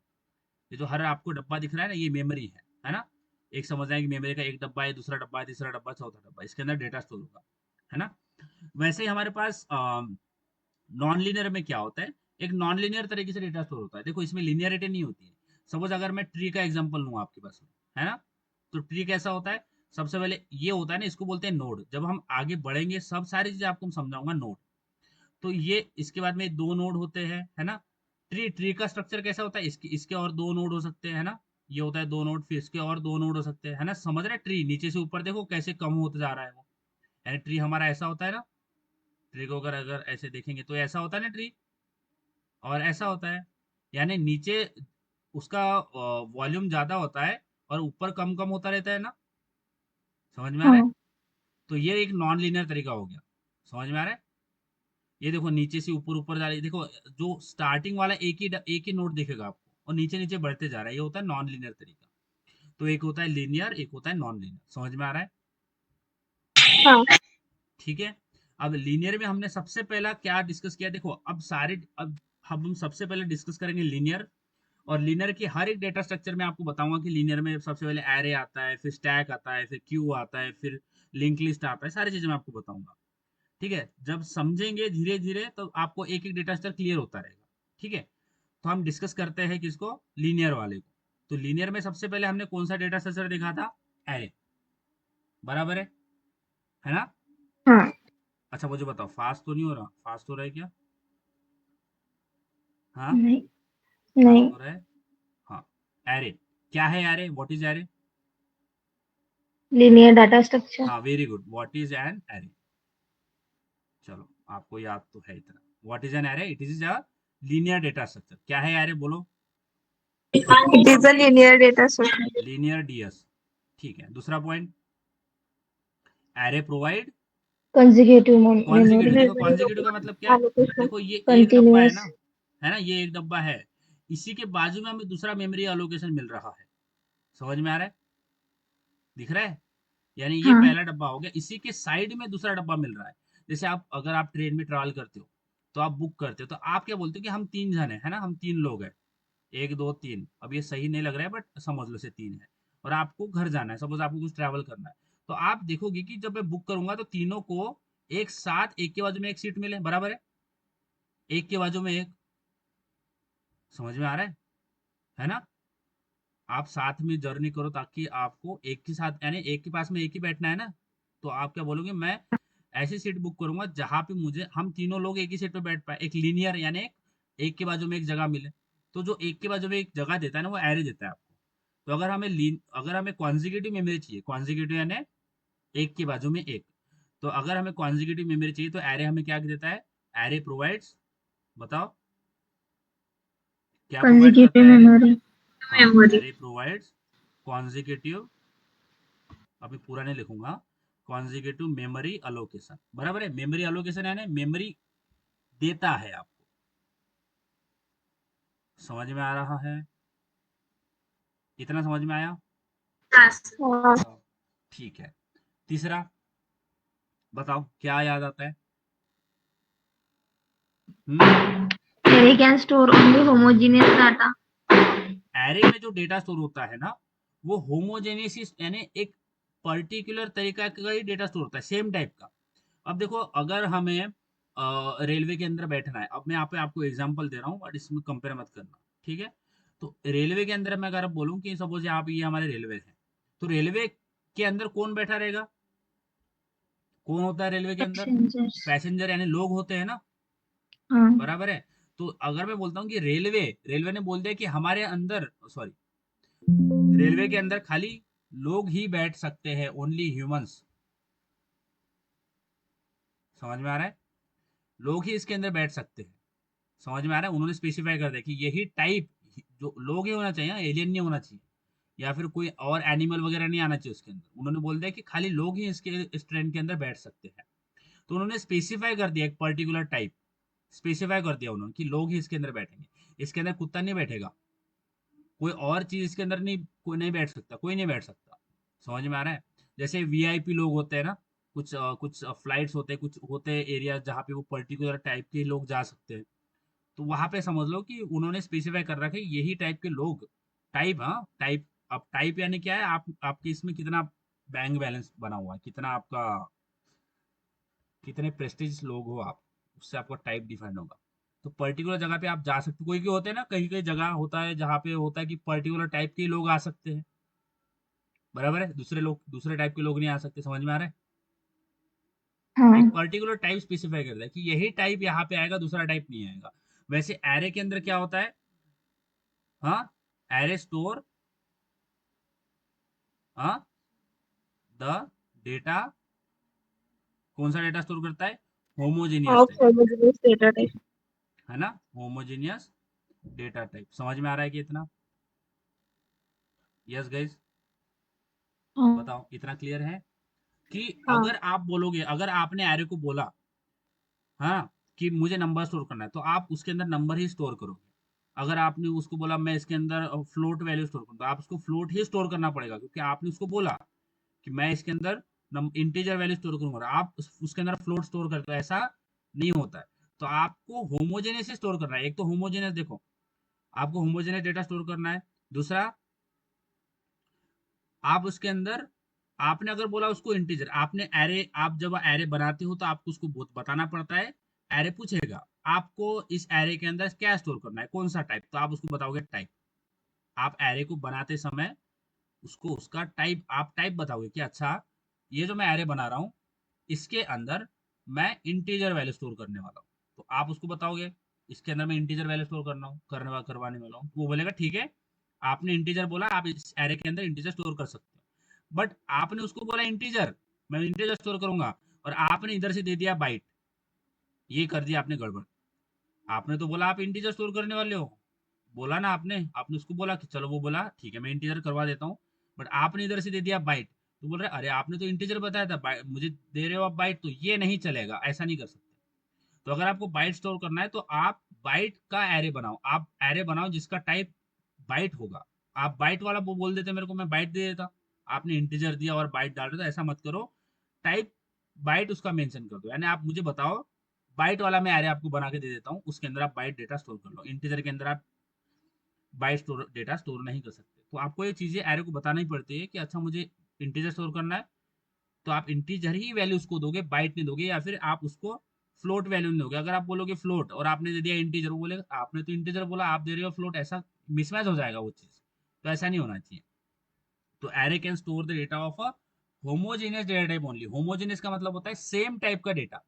ये जो हर आपको डब्बा दिख रहा है ना, ये मेमोरी है ना। एक समझ रहे हैं कि मेमोरी का एक डब्बा है, दूसरा डब्बा है, तीसरा डब्बा, चौथा डब्बा, इसके अंदर डेटा स्टोर होगा, है ना। वैसे ही हमारे पास नॉन लीनियर में क्या होता है, एक नॉन लीनियर तरीके से डेटा स्टोर होता है। देखो इसमें लीनियरिटी नहीं होती है। सपोज अगर मैं ट्री का एग्जांपल लूँ आपके पास में, है ना, तो ट्री कैसा होता है, सबसे पहले ये होता है ना, इसको बोलते हैं नोड। जब हम आगे बढ़ेंगे सब सारी चीजें आपको समझाऊंगा नोड। तो ये इसके बाद में दो नोड होते हैं, है ना। ट्री ट्री का स्ट्रक्चर कैसा होता है, इसके इसके और दो नोड हो सकते हैं, है ना। ये होता है दो नोड, फिर इसके और दो नोड हो सकते हैं, है ना। समझ रहे, ट्री नीचे से ऊपर देखो कैसे कम होता जा रहा है वो, यानी ट्री हमारा ऐसा होता है ना। ट्री को अगर अगर ऐसे देखेंगे तो ऐसा होता है ना ट्री, और ऐसा होता है, यानी नीचे उसका वॉल्यूम ज्यादा होता है और ऊपर कम कम होता रहता है ना। समझ में आ रहा है। हाँ, तो ये एक नॉन लीनियर तरीका हो गया, समझ में आ रहा है। ये देखो नीचे से ऊपर ऊपर जा रही है, देखो जो स्टार्टिंग वाला एक ही नोट दिखेगा आपको, और नीचे नीचे बढ़ते जा रहा है, ये होता है नॉन लीनियर तरीका। तो एक होता है लीनियर, एक होता है नॉन लीनियर, समझ में आ रहा है। हाँ, ठीक है। अब लीनियर में हमने सबसे पहला क्या डिस्कस किया, देखो अब हम सबसे पहले डिस्कस करेंगे लीनियर। और लीनियर की हर एक डेटा स्ट्रक्चर में आपको बताऊंगा कि लीनियर में सबसे पहले एरे आता है, फिर स्टैक आता है, फिर क्यू आता है, फिर लिंक लिस्ट आता है, सारी चीजें मैं आपको बताऊंगा। ठीक है, जब समझेंगे धीरे धीरे तो आपको एक एक डेटा स्ट्रक्चर क्लियर होता रहेगा। ठीक है, तो हम डिस्कस करते हैं किसको, लीनियर वाले को। तो लीनियर में सबसे पहले हमने कौन सा डेटा स्ट्रक्चर देखा था, एरे, बराबर है ना। हाँ, अच्छा मुझे बताओ, फास्ट तो नहीं हो रहा, फास्ट हो रहा है क्या। हाँ, नहीं, फास्ट नहीं, हो रहा है। हाँ, एरे क्या है, array what is array. Linear data structure. हाँ very good, what is an array. चलो आपको याद तो है इतना। What is an array, it is a linear data structure. क्या है एरे बोलो। It is a linear data structure. Linear DS. ठीक है, दूसरा point, array provide consecutive contiguous. Memory, देखो कॉन्जिक्यूटिव का मतलब क्या है, एलोकेशन, देखो ये एक डब्बा कंटिन्यूअस। है ना, ये एक डब्बा है, इसी के बाजू में हमें दूसरा मेमोरी अलोकेशन मिल रहा है। समझ में आ रहा है, दिख रहा है। यानी ये हाँ, पहला डब्बा हो गया, इसी के साइड में दूसरा डब्बा मिल रहा है। जैसे आप अगर आप ट्रेन में ट्रैवल करते हो, तो आप बुक करते हो, तो आप क्या बोलते हो कि हम तीन जन है ना, हम तीन लोग हैं, एक दो तीन, अब ये सही नहीं लग रहा है बट समझ लो से तीन है, और आपको घर जाना है, सपोज आपको कुछ ट्रैवल करना है। तो आप देखोगे कि जब मैं बुक करूंगा तो तीनों को एक साथ एक के बाजू में एक सीट मिले, बराबर है, एक के बाजू में एक। समझ में आ रहा है ना। आप साथ में जर्नी करो ताकि आपको एक के साथ यानी एक के पास में एक ही बैठना है ना। तो आप क्या बोलोगे, मैं ऐसी सीट बुक करूंगा जहां पे मुझे हम तीनों लोग एक ही सीट पे बैठ पाए, एक लीनियर यानी एक के बाजू में एक जगह मिले। तो जो एक के बाजू में एक जगह देता है ना, वो एरे देता है आपको। तो अगर हमें कॉन्जिक्यूटिव मेमोरी चाहिए, कॉन्जिक्यूटिव यानी एक के बाजू में एक, तो अगर हमें कॉन्जिक्यूटिव मेमोरी चाहिए तो एरे हमें क्या देता है, एरे प्रोवाइड्स, बताओ क्या प्रोवाइड करता कंसेक्यूटिव है एरे। मेमोरी। हाँ, एरे प्रोवाइड्स कॉन्जिक्यूटिव, अभी पूरा नहीं लिखूंगा, कॉन्जिक्यूटिव मेमोरी अलोकेशन, बराबर है। मेमोरी अलोकेशन यानी मेमोरी देता है आपको। समझ में आ रहा है, इतना समझ में आया। हाँ, ठीक है, तीसरा बताओ क्या याद आता है। Hmm. Array can store only homogeneous data. हाँ, एरे में जो डेटा स्टोर होता है ना, वो होमोजेनेसिस यानी एक पर्टिकुलर तरीका का ही डेटा स्टोर होता है, सेम टाइप का। अब देखो अगर हमें रेलवे के अंदर बैठना है, अब मैं यहाँ पे आपको एग्जांपल दे रहा हूँ बट इसमें कंपेयर मत करना, ठीक है। तो रेलवे के अंदर मैं अगर बोलूँ कि सपोज यहाँ पे ये हमारे रेलवे है, तो रेलवे के अंदर कौन बैठा रहेगा, कौन होता है रेलवे के अंदर, पैसेंजर्स। पैसेंजर यानी लोग होते हैं ना, हाँ, बराबर है। तो अगर मैं बोलता हूँ कि रेलवे रेलवे ने बोल दिया कि हमारे अंदर, सॉरी, रेलवे के अंदर खाली लोग ही बैठ सकते हैं, ओनली ह्यूमंस। समझ में आ रहा है, लोग ही इसके अंदर बैठ सकते हैं। समझ में आ रहा है, उन्होंने स्पेसिफाई कर दिया कि यही टाइप जो लोग ही होना चाहिए, एलियन नहीं होना चाहिए, या फिर कोई और एनिमल वगैरह नहीं आना चाहिए उसके अंदर। उन्होंने बोल दिया कि खाली लोग ही इस ट्रेन के अंदर बैठ सकते हैं। तो उन्होंने स्पेसिफाई कर दिया एक पर्टिकुलर टाइप, स्पेसिफाई कर दिया उन्होंने कि लोग ही इसके अंदर बैठेंगे। इसके अंदर कुत्ता नहीं बैठेगा, कोई और चीज इसके अंदर नहीं, कोई नहीं बैठ सकता, कोई नहीं बैठ सकता। समझ में आ रहा है? जैसे वीआईपी लोग होते हैं ना, कुछ फ्लाइट्स होते हैं, कुछ होते हैं एरिया जहाँ पे वो पर्टिकुलर टाइप के लोग जा सकते हैं, तो वहां पे समझ लो कि उन्होंने स्पेसिफाई कर रखा है यही टाइप के लोग, टाइप, हाँ टाइप। अब टाइप यानी क्या है, आप आपके इसमें कितना बैंक बैलेंस बना हुआ है, कितना आपका, कितने प्रेस्टीज लोग हो आप, उससे आपका टाइप डिफाइन होगा। तो पर्टिकुलर जगह पे आप जा सकते हो, कोई कोई होते हैं ना, कहीं कहीं जगह होता है जहाँ पे होता है कि पर्टिकुलर टाइप के ही लोग आ सकते हैं, बराबर है, दूसरे लोग दूसरे टाइप के लोग नहीं आ सकते। समझ में आ रहा है? एक हाँ। पर्टिकुलर टाइप स्पेसिफाई करता है कि यही टाइप यहाँ पे आएगा, दूसरा टाइप नहीं आएगा। वैसे एरे के अंदर क्या होता है? हाँ, एरे स्टोर, हाँ, द डेटा, कौन सा डेटा स्टोर करता है? Homogeneous of type, homogeneous data type. है ना, होमोजेनियस डेटा टाइप। समझ में आ रहा है कि इतना? यस गाइज, हाँ। बताओ इतना क्लियर है? कि हाँ। अगर आप बोलोगे, अगर आपने एरे को बोला, हाँ, कि मुझे नंबर स्टोर करना है, तो आप उसके अंदर नंबर ही स्टोर करोगे। अगर आपने उसको बोला मैं इसके अंदर फ्लोट वैल्यू स्टोर करूँ, तो आप उसको फ्लोट ही स्टोर करना पड़ेगा, क्योंकि आपने उसको बोला कि मैं इसके अंदर इंटीजर वैल्यू स्टोर करूंगा, आप उसके अंदर फ्लोट स्टोर करते हो, ऐसा नहीं होता है। तो आपको होमोजेनियस स्टोर करना है। एक तो होमोजेनियस, देखो, आपको होमोजेनियस डेटा स्टोर करना है। दूसरा, आप उसके अंदर, आपने अगर बोला उसको इंटीजर, आपने एरे, आप जब एरे बनाते हो तो आपको उसको बहुत बताना पड़ता है। एरे पूछेगा आपको इस एरे के अंदर क्या स्टोर करना है, कौन सा टाइप, तो आप उसको बताओगे टाइप। आप एरे को बनाते समय उसको उसका टाइप, आप टाइप बताओगे कि अच्छा, ये जो मैं एरे बना रहा हूँ, इसके अंदर मैं इंटीजर वैल्यू स्टोर करने वाला हूँ, तो आप उसको बताओगे इसके अंदर मैं इंटीजर वैल्यू स्टोर करना हूँ, करवाने वाला हूँ, वो बोलेगा ठीक है, आपने इंटीजर बोला, आप इस एरे के अंदर इंटीजर स्टोर कर सकते हो। बट आपने उसको बोला इंटीजर, मैं इंटीजर स्टोर करूंगा, और आपने इधर से दे दिया बाइट, ये कर दिया आपने गड़बड़। आपने तो बोला आप इंटीजर स्टोर करने वाले हो, बोला ना आपने, आपने उसको बोला कि चलो, वो बोला ठीक है मैं इंटीजर करवा देता हूँ, बट आपने इधर से दे दिया बाइट, तो बोल रहे अरे आपने तो इंटीजर बताया था, मुझे दे रहे हो आप बाइट, तो ये नहीं चलेगा, ऐसा नहीं कर सकते। तो अगर आपको बाइट स्टोर करना है तो आप बाइट का एरे बनाओ, आप एरे बनाओ जिसका टाइप बाइट होगा। आप बाइट वाला वो बोल देते मेरे को, मैं बाइट दे देता, आपने इंटीजर दिया और बाइट डाल देता, ऐसा मत करो। टाइप बाइट उसका मेंशन कर दो, यानी आप मुझे बताओ बाइट वाला मैं एरे आपको बना के दे देता हूँ, उसके अंदर आप बाइट डेटा स्टोर कर लो, इंटीजर के अंदर आप बाइट स्टोर डेटा स्टोर नहीं कर सकते। तो आपको ये चीजें एरे को बताना ही पड़ती है कि अच्छा मुझे इंटीजर स्टोर करना है, तो आप इंटीजर ही वैल्यू उसको दोगे, बाइट नहीं दोगे, या फिर आप उसको फ्लोट वैल्यू नहीं दोगे। अगर आप बोलोगे फ्लोट और आपने दे दिया इंटीजर, वो बोलेगा आपने तो इंटीजर बोला, आप दे रहे हो फ्लोट, ऐसा मिसमैच हो जाएगा वो चीज, तो ऐसा नहीं होना चाहिए। तो array can store the data of a homogeneous data type only. Homogeneous का मतलब होता है सेम टाइप का डेटा,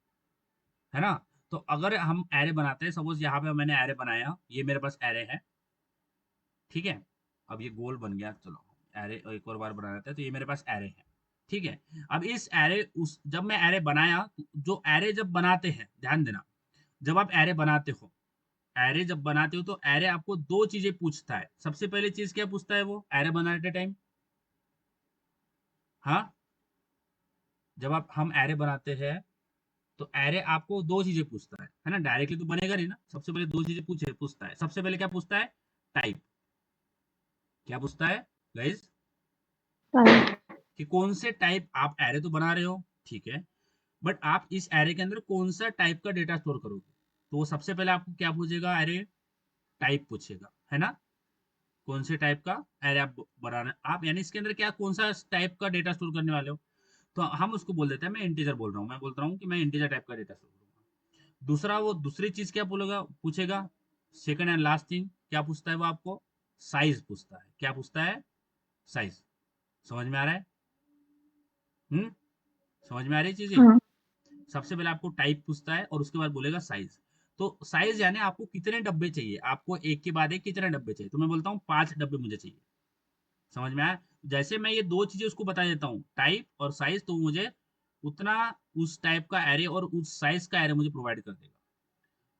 है ना। तो अगर हम एरे बनाते हैं, सपोज यहाँ पे मैंने एरे बनाया, ये मेरे पास एरे है, ठीक है, अब ये गोल बन गया, चलो एरे एक और बार बना लेते हैं, तो ये मेरे पास एरे है, ठीक है। अब इस एरे, उस जब मैं एरे बनाया, जो एरे जब बनाते हैं, ध्यान देना, जब आप एरे बनाते हो, एरे जब बनाते हो तो एरे आपको दो चीजें पूछता है। सबसे पहली चीज क्या पूछता है वो एरे बनाते टाइम? हाँ, जब आप हम एरे बनाते हैं तो एरे आपको दो चीजें पूछता है ना, डायरेक्टली तो बनेगा नहीं ना, सबसे पहले दो चीजें पूछता है। सबसे पहले क्या पूछता है? टाइप। क्या पूछता है गाइस? हाँ। कि कौन से टाइप, आप एरे तो बना रहे हो, ठीक है, बट आप इस एरे के अंदर कौन सा टाइप का डेटा स्टोर करोगे, तो वो सबसे पहले आपको क्या पूछेगा? एरे टाइप पूछेगा, है ना। कौन से टाइप का एरे आप बनाना, आप यानी इसके अंदर क्या, कौन सा टाइप का डेटा स्टोर करने वाले हो, तो हम उसको बोल देते हैं मैं इंटीजर बोल रहा हूँ, मैं बोलता हूँ कि मैं इंटीजर टाइप का डेटा स्टोर करूंगा। दूसरा, वो दूसरी चीज क्या बोलेगा, पूछेगा, सेकंड एंड लास्ट थिंग क्या पूछता है वो आपको? साइज पूछता है। क्या पूछता है? साइज। समझ में आ रहा है? हम्म, समझ में आ रही है चीजें? हाँ। सबसे पहले आपको टाइप पूछता है और उसके बाद बोलेगा साइज। तो साइज यानी आपको कितने डब्बे चाहिए, आपको एक के बाद एक कितने डब्बे चाहिए, तो मैं बोलता हूँ 5 डब्बे मुझे चाहिए। समझ में आया? जैसे मैं ये दो चीजें उसको बता देता हूँ, टाइप और साइज, तो मुझे उतना उस टाइप का एरे और उस साइज का एरे मुझे प्रोवाइड कर देगा।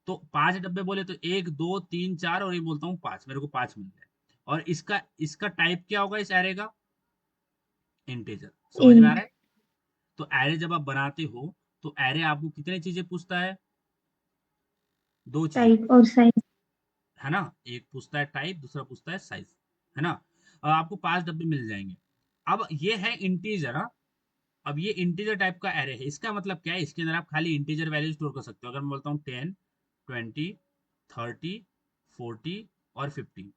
तो 5 डब्बे बोले तो 1 2 3 4, और ये बोलता हूँ 5, मेरे को 5 मिल गए। और इसका इसका टाइप क्या होगा इस एरे का? इंटीजर। समझ में आ इंट। रहा है? तो एरे जब आप बनाते हो तो एरे आपको कितनी चीजें पूछता है? दो चीजें टाइप पूछता और साइज। है ना, एक पूछता है टाइप, दूसरा पूछता है साइज, है ना। आपको 5 डब्बे मिल जाएंगे। अब ये है इंटीजर, हाँ। अब ये इंटीजर टाइप का एरे है, इसका मतलब क्या है, इसके अंदर आप खाली इंटीजर वैल्यू स्टोर कर सकते हो। अगर मैं बोलता हूँ 10, 20, 30, 40 और 50,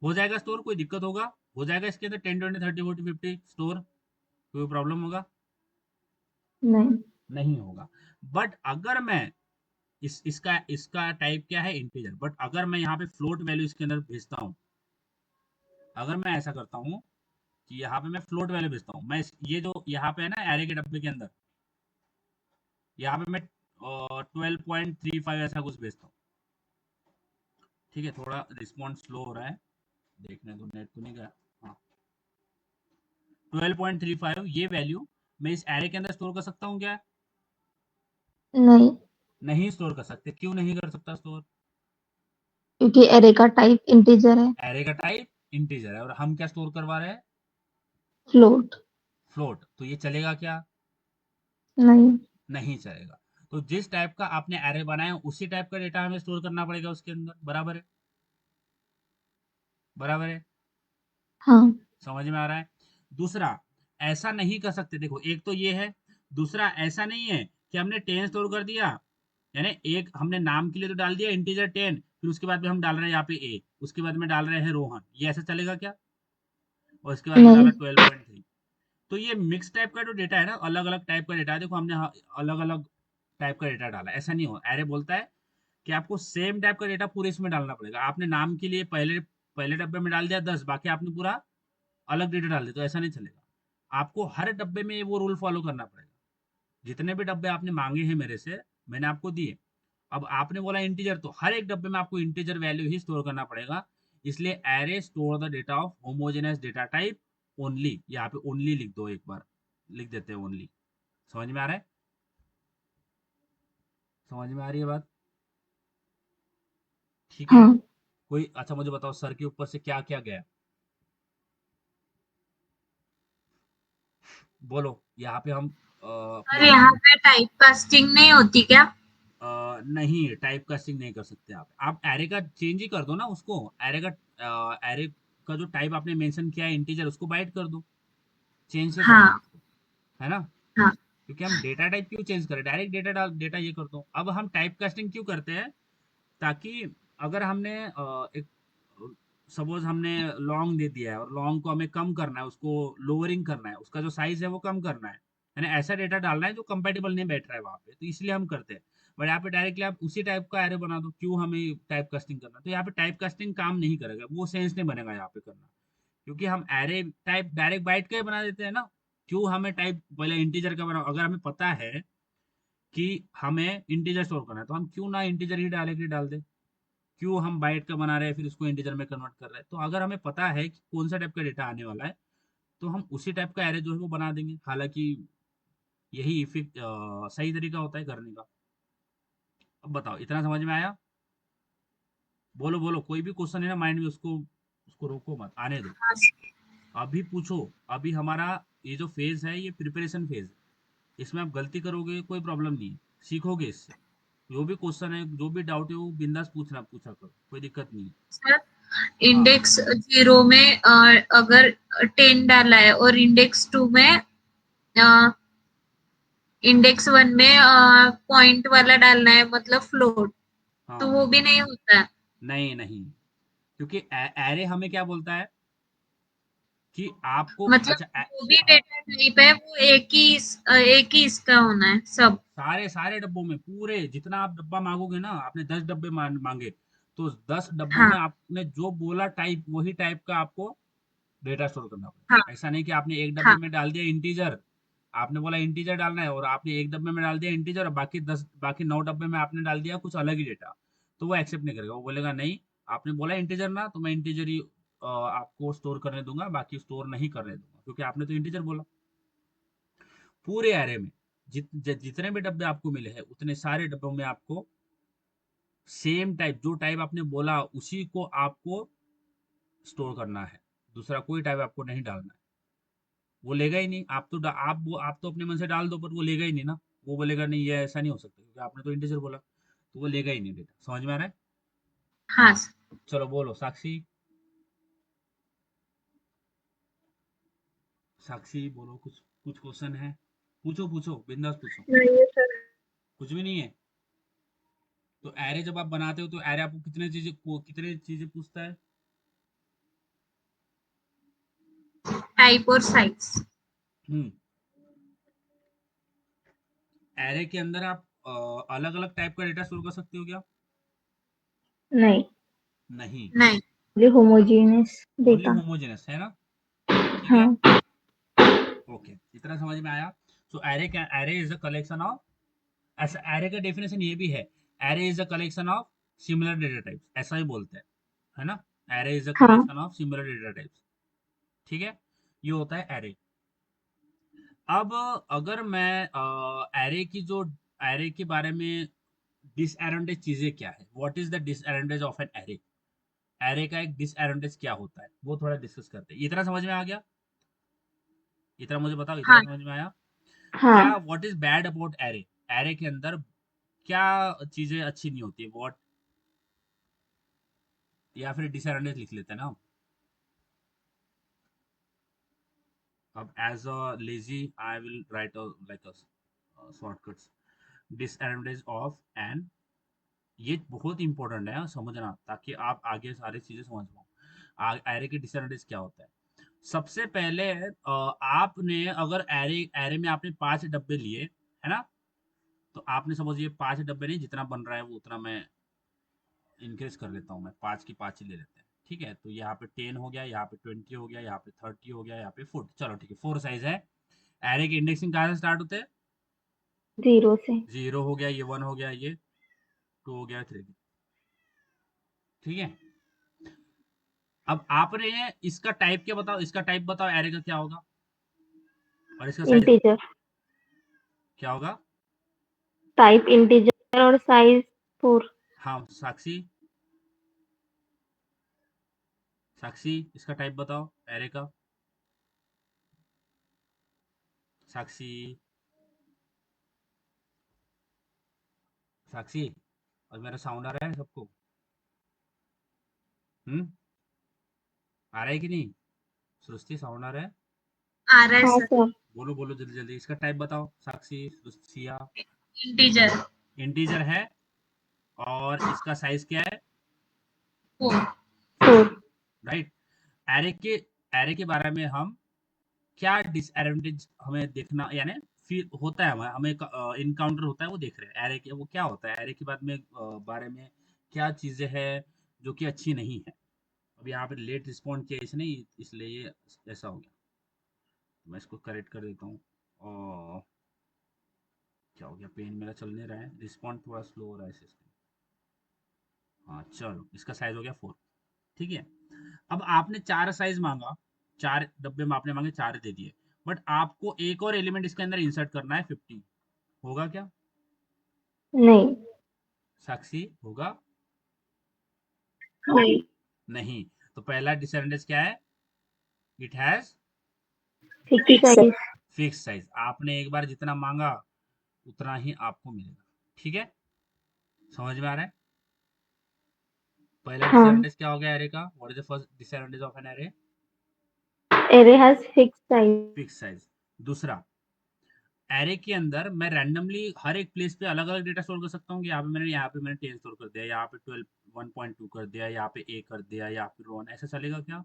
हो जाएगा स्टोर? कोई दिक्कत होगा? हो जाएगा इसके अंदर 10, 20, 30, 40, 50 स्टोर? कोई प्रॉब्लम होगा? नहीं। नहीं होगा। बट अगर मैं इसका इसका टाइप क्या है, इंटीजर, बट अगर मैं यहाँ पे फ्लोट वैल्यू इसके अंदर भेजता हूँ, अगर मैं ऐसा करता हूँ कि यहाँ पे मैं फ्लोट वैल्यू भेजता हूँ, मैं ये जो यहाँ पे है ना एरे के डब्बे के अंदर, यहाँ पे मैं 12.35 ऐसा कुछ भेजता हूँ। ठीक है, थोड़ा रिस्पॉन्स स्लो हो रहा है, देखने दो, नेट तो नहीं गया। हाँ, 12.35 ये वैल्यू मैं इस एरे के अंदर स्टोर कर सकता हूँ क्या? नहीं, नहीं स्टोर कर सकते। क्यों नहीं कर सकता स्टोर? क्योंकि एरे का टाइप इंटीजर है। एरे का टाइप इंटीजर है और हम क्या स्टोर करवा रहे हैं? फ्लोट। फ्लोट। तो ये चलेगा क्या? नहीं। नहीं चलेगा। तो जिस टाइप का आपने एरे बनाया उसी टाइप का डेटा हमें स्टोर करना पड़ेगा उसके अंदर, बराबर है? बराबर है? हाँ। समझ में आ रहा है? दूसरा, ऐसा नहीं कर सकते, देखो एक तो ये है। दूसरा, ऐसा नहीं है कि हमने 10 स्टोर कर दिया, यानी एक हमने नाम के लिए तो डाल दिया इंटीजर 10, फिर उसके बाद में हम डाल रहे हैं यहाँ पे ए, उसके बाद में डाल रहे हैं रोहन, ये ऐसा चलेगा क्या? और इसके बाद में डाला नहीं। 12.3। तो ये मिक्स टाइप का जो डेटा है ना, अलग अलग टाइप का डेटा है, देखो हमने अलग अलग टाइप का डेटा डाला, ऐसा नहीं हो। एरे बोलता है कि आपको सेम टाइप का डेटा पूरे इसमें डालना पड़ेगा। आपने नाम के लिए पहले पहले डब्बे में डाल दिया 10, बाकी आपने पूरा अलग डेटा डाल दिया, तो ऐसा नहीं चलेगा। आपको हर डब्बे में वो रूल फॉलो करना पड़ेगा। जितने भी डब्बे आपने मांगे हैं मेरे से, मैंने आपको दिए। अब आपने बोला इंटीजर, तो हर एक डब्बे में आपको इंटीजर वैल्यू ही स्टोर करना पड़ेगा। इसलिए array store the data of homogeneous data type only, यहाँ पे ओनली लिख दो, एक बार लिख देते हैं ओनली। समझ में आ रहा है? समझ में आ रही है बात? ठीक है। हाँ। कोई, अच्छा मुझे बताओ, सर के ऊपर से क्या क्या गया? बोलो। यहाँ पे हम और अपने यहाँ पे टाइप कास्टिंग नहीं होती क्या? नहीं, टाइप कास्टिंग नहीं कर सकते आप एरे का चेंज ही कर दो ना उसको। एरे का एरे का जो टाइप आपने मेंशन किया है इंटीजर, उसको बाइट कर दो। चेंज से करना है हाँ। उसको, है ना। हाँ। क्योंकि हम डेटा टाइप क्यों चेंज करें, डायरेक्ट डेटा डाल, डेटा ये कर दो। अब हम टाइप कास्टिंग क्यों करते हैं? ताकि अगर हमने एक सपोज हमने लॉन्ग दे दिया है और लॉन्ग को हमें कम करना है, उसको लोअरिंग करना है, उसका जो साइज है वो कम करना है, यानी ऐसा डेटा डालना है जो कंपेटेबल नहीं बैठ रहा है वहां पे, तो इसलिए हम करते हैं। बट यहाँ पे डायरेक्टली आप उसी टाइप का एरे बना दो, क्यों हमें टाइप कास्टिंग करना? तो यहाँ पे टाइप कास्टिंग काम नहीं करेगा, वो सेंस नहीं बनेगा यहाँ पे करना। क्योंकि हम एरे टाइप डायरेक्ट बाइट का ही बना देते हैं ना। क्यों हमें टाइप पहले इंटीजर का बनाओ? अगर हमें पता है कि हमें इंटीजर स्टोर करना है, तो हम क्यों ना इंटीजर ही डायरेक्टली डाल दें? क्यों हम बाइट का बना रहे हैं फिर उसको इंटीजर में कन्वर्ट कर रहे हैं? तो अगर हमें पता है कि कौन सा टाइप का डेटा आने वाला है, तो हम उसी टाइप का एरे जो है वो बना देंगे। हालांकि यही इफेक्ट सही तरीका होता है करने का। अब बताओ, इतना समझ में आया? बोलो बोलो, कोई भी क्वेश्चन है ना माइंड में, उसको उसको रोको मत, आने दो। अभी पूछो। अभी हमारा ये जो फेज है ये प्रिपरेशन फेज है, इसमें आप गलती करोगे कोई प्रॉब्लम नहीं है, सीखोगे इससे। जो भी क्वेश्चन है, जो भी डाउट है, वो बिंदास पूछा करो, कोई दिक्कत नहीं है। सर, हाँ। इंडेक्स 0 में अगर 10 डाला है और इंडेक्स 2 में इंडेक्स 1 में पॉइंट वाला डालना है, मतलब फ्लोट, तो हाँ। वो भी नहीं होता है। नहीं नहीं, क्योंकि एरे हमें क्या बोलता है कि आपको, मतलब अच्छा जो भी हाँ, डेटा टाइप है वो एक ही इसका होना है सब। सारे सारे डब्बों में, पूरे जितना आप डब्बा मांगोगे ना, आपने 10 डब्बे मांगे, तो 10 डब्बों हाँ। में आपने जो बोला टाइप, वही टाइप का आपको डेटा स्टोर करना हाँ। पड़ेगा। ऐसा नहीं कि आपने एक डब्बे हाँ। में डाल दिया इंटीजर, आपने बोला इंटीजर डालना है और आपने एक डब्बे में डाल दिया इंटीजर और बाकी 9 डब्बे में आपने डाल दिया कुछ अलग ही डेटा, तो वो एक्सेप्ट नहीं करेगा। वो बोलेगा नहीं, आपने बोला इंटीजर ना, तो मैं इंटीजर ही आपको स्टोर करने दूंगा, बाकी स्टोर नहीं करने दूंगा, क्योंकि आपने तो इंटीजर बोला। पूरे एरे में जितने भी डब्बे आपको मिले हैं, उतने सारे डब्बों में आपको सेम टाइप, जो टाइप आपने बोला उसी को आपको स्टोर करना है। दूसरा कोई टाइप आपको नहीं डालना है। वो लेगा ही नहीं। आप तो अपने मन से डाल दो, पर वो लेगा ही नहीं ना। वो बोलेगा नहीं, ये ऐसा नहीं हो सकता, क्योंकि आपने तो इंटीजर बोला, तो वो लेगा ही नहीं डेटा। समझ में आ रहा है? हाँ सर। चलो बोलो साक्षी। साक्षी बोलो, कुछ कुछ क्वेश्चन है? पूछो पूछो, बिंदास पूछो। नहीं है सर। कुछ भी नहीं है? तो एरे जब आप बनाते हो तो एरे आपको कितने चीजें पूछता है? टाइप और साइज। हम्म। एरे के अंदर आप अलग अलग टाइप का डेटा स्टोर कर सकते हो क्या? नहीं, नहीं। नहीं। Homogeneous only data. होमोजेनस है ना? ठीक है। हाँ। ओके, इतना समझ में आया। So array is a collection of, ऐसा एरे का डेफिनेशन ये भी है, array is a collection of similar data types, ऐसा ही बोलते हैं, है ना? एरे इज अ हाँ। Collection of similar data types. ठीक है, ये होता है एरे। अब अगर मैं एरे की जो एरे के बारे में डिसएडवांटेज चीजें क्या है, what is the disadvantage of an array, array का एक डिसएडवांटेज क्या होता है, वो थोड़ा डिस्कस करते हैं। इतना समझ में आ गया? इतना मुझे बताओ, इतना हाँ। समझ में आया? क्या हाँ। What is bad about array, array के अंदर क्या चीजें अच्छी नहीं होती, व्हाट, या फिर डिसएडवांटेज लिख लेते हैं ना हम। अब as a lazy I will write like a shortcuts, disadvantage of an, ये बहुत इंपॉर्टेंट है समझना, ताकि आप आगे सारी चीजें समझ पाओ। एरे के डिसएडवांटेज क्या होता है? सबसे पहले आपने अगर एरे एरे में आपने 5 डब्बे लिए, है ना? तो आपने समझिए 5 डब्बे नहीं, जितना बन रहा है वो उतना मैं इंक्रीज कर लेता हूँ, मैं 5 की 5 ही ले लेते हैं। ठीक है, तो यहाँ पे 10 हो गया, यहाँ पे 20 हो गया, यहाँ पे 30 हो गया, यहाँ पे 40, चलो ठीक है, 4 साइज है। एरे के इंडेक्सिंग कहाँ से स्टार्ट होते हैं? 0 से। 0 हो गया, ये 1 हो गया, ये 2 हो गया, 3। ठीक है, अब आपने इसका टाइप क्या बताओ, इसका टाइप बताओ एरे का क्या होगा, और इसका साइज इंटीजर। क्या होगा? टाइप इंटीजर और साइज 4। हाँ साक्षी, साक्षी इसका टाइप बताओ एरे का। साक्षी, साक्षी, और मेरा साउंड आ रहा है सबको? हम्म, आ रहा है कि नहीं? सृष्टि साउंड आ रहा है? आ रहा है हाँ सर। सर। बोलो बोलो जल्दी जल्दी, इसका टाइप बताओ साक्षी, सिया। इंटीजर। इंटीजर है, और इसका साइज क्या है? 4। 4। 4। राइट। एरे के एरे के बारे में हम क्या डिसएडवांटेज हमें देखना, यानी फील होता है, हमें हमें इनकाउंटर होता है, वो देख रहे हैं एरे के, वो क्या होता है एरे के बाद में बारे में क्या चीजें हैं जो कि अच्छी नहीं है। अब यहाँ पे लेट रिस्पॉन्ड किया इसने, इसलिए ये ऐसा हो गया। तो मैं इसको करेक्ट कर देता हूँ। और क्या हो गया, पेन मेरा चल नहीं रहा है, रिस्पॉन्ड थोड़ा स्लो हो रहा है सिस्टम। हाँ चलो, इसका साइज हो गया 4। ठीक है, अब आपने 4 साइज मांगा, 4 डब्बे में आपने मांगे, 4 दे दिए, बट आपको एक और एलिमेंट इसके अंदर इंसर्ट करना है, 50, होगा क्या? नहीं। साक्षी होगा? नहीं। नहीं। तो पहला डिसएडवांटेज क्या है? It has fix size. Fix size, आपने एक बार जितना मांगा उतना ही आपको मिलेगा। ठीक है, समझ में आ रहा है? पहला हाँ। डिसएडवांटेज क्या हो गया एरे का, what is the first disadvantage of an array? Array has fix size. Fix size. दूसरा, एरे के अंदर मैं रैंडमली हर एक प्लेस पे अलग अलग डेटा स्टोर कर सकता हूँ, यहाँ पे मैंने 10 स्टोर कर दिया, यहाँ पे 12 1.2 कर दिया, यहाँ पे ए कर दिया, यहाँ पे रो 1, ऐसा चलेगा क्या?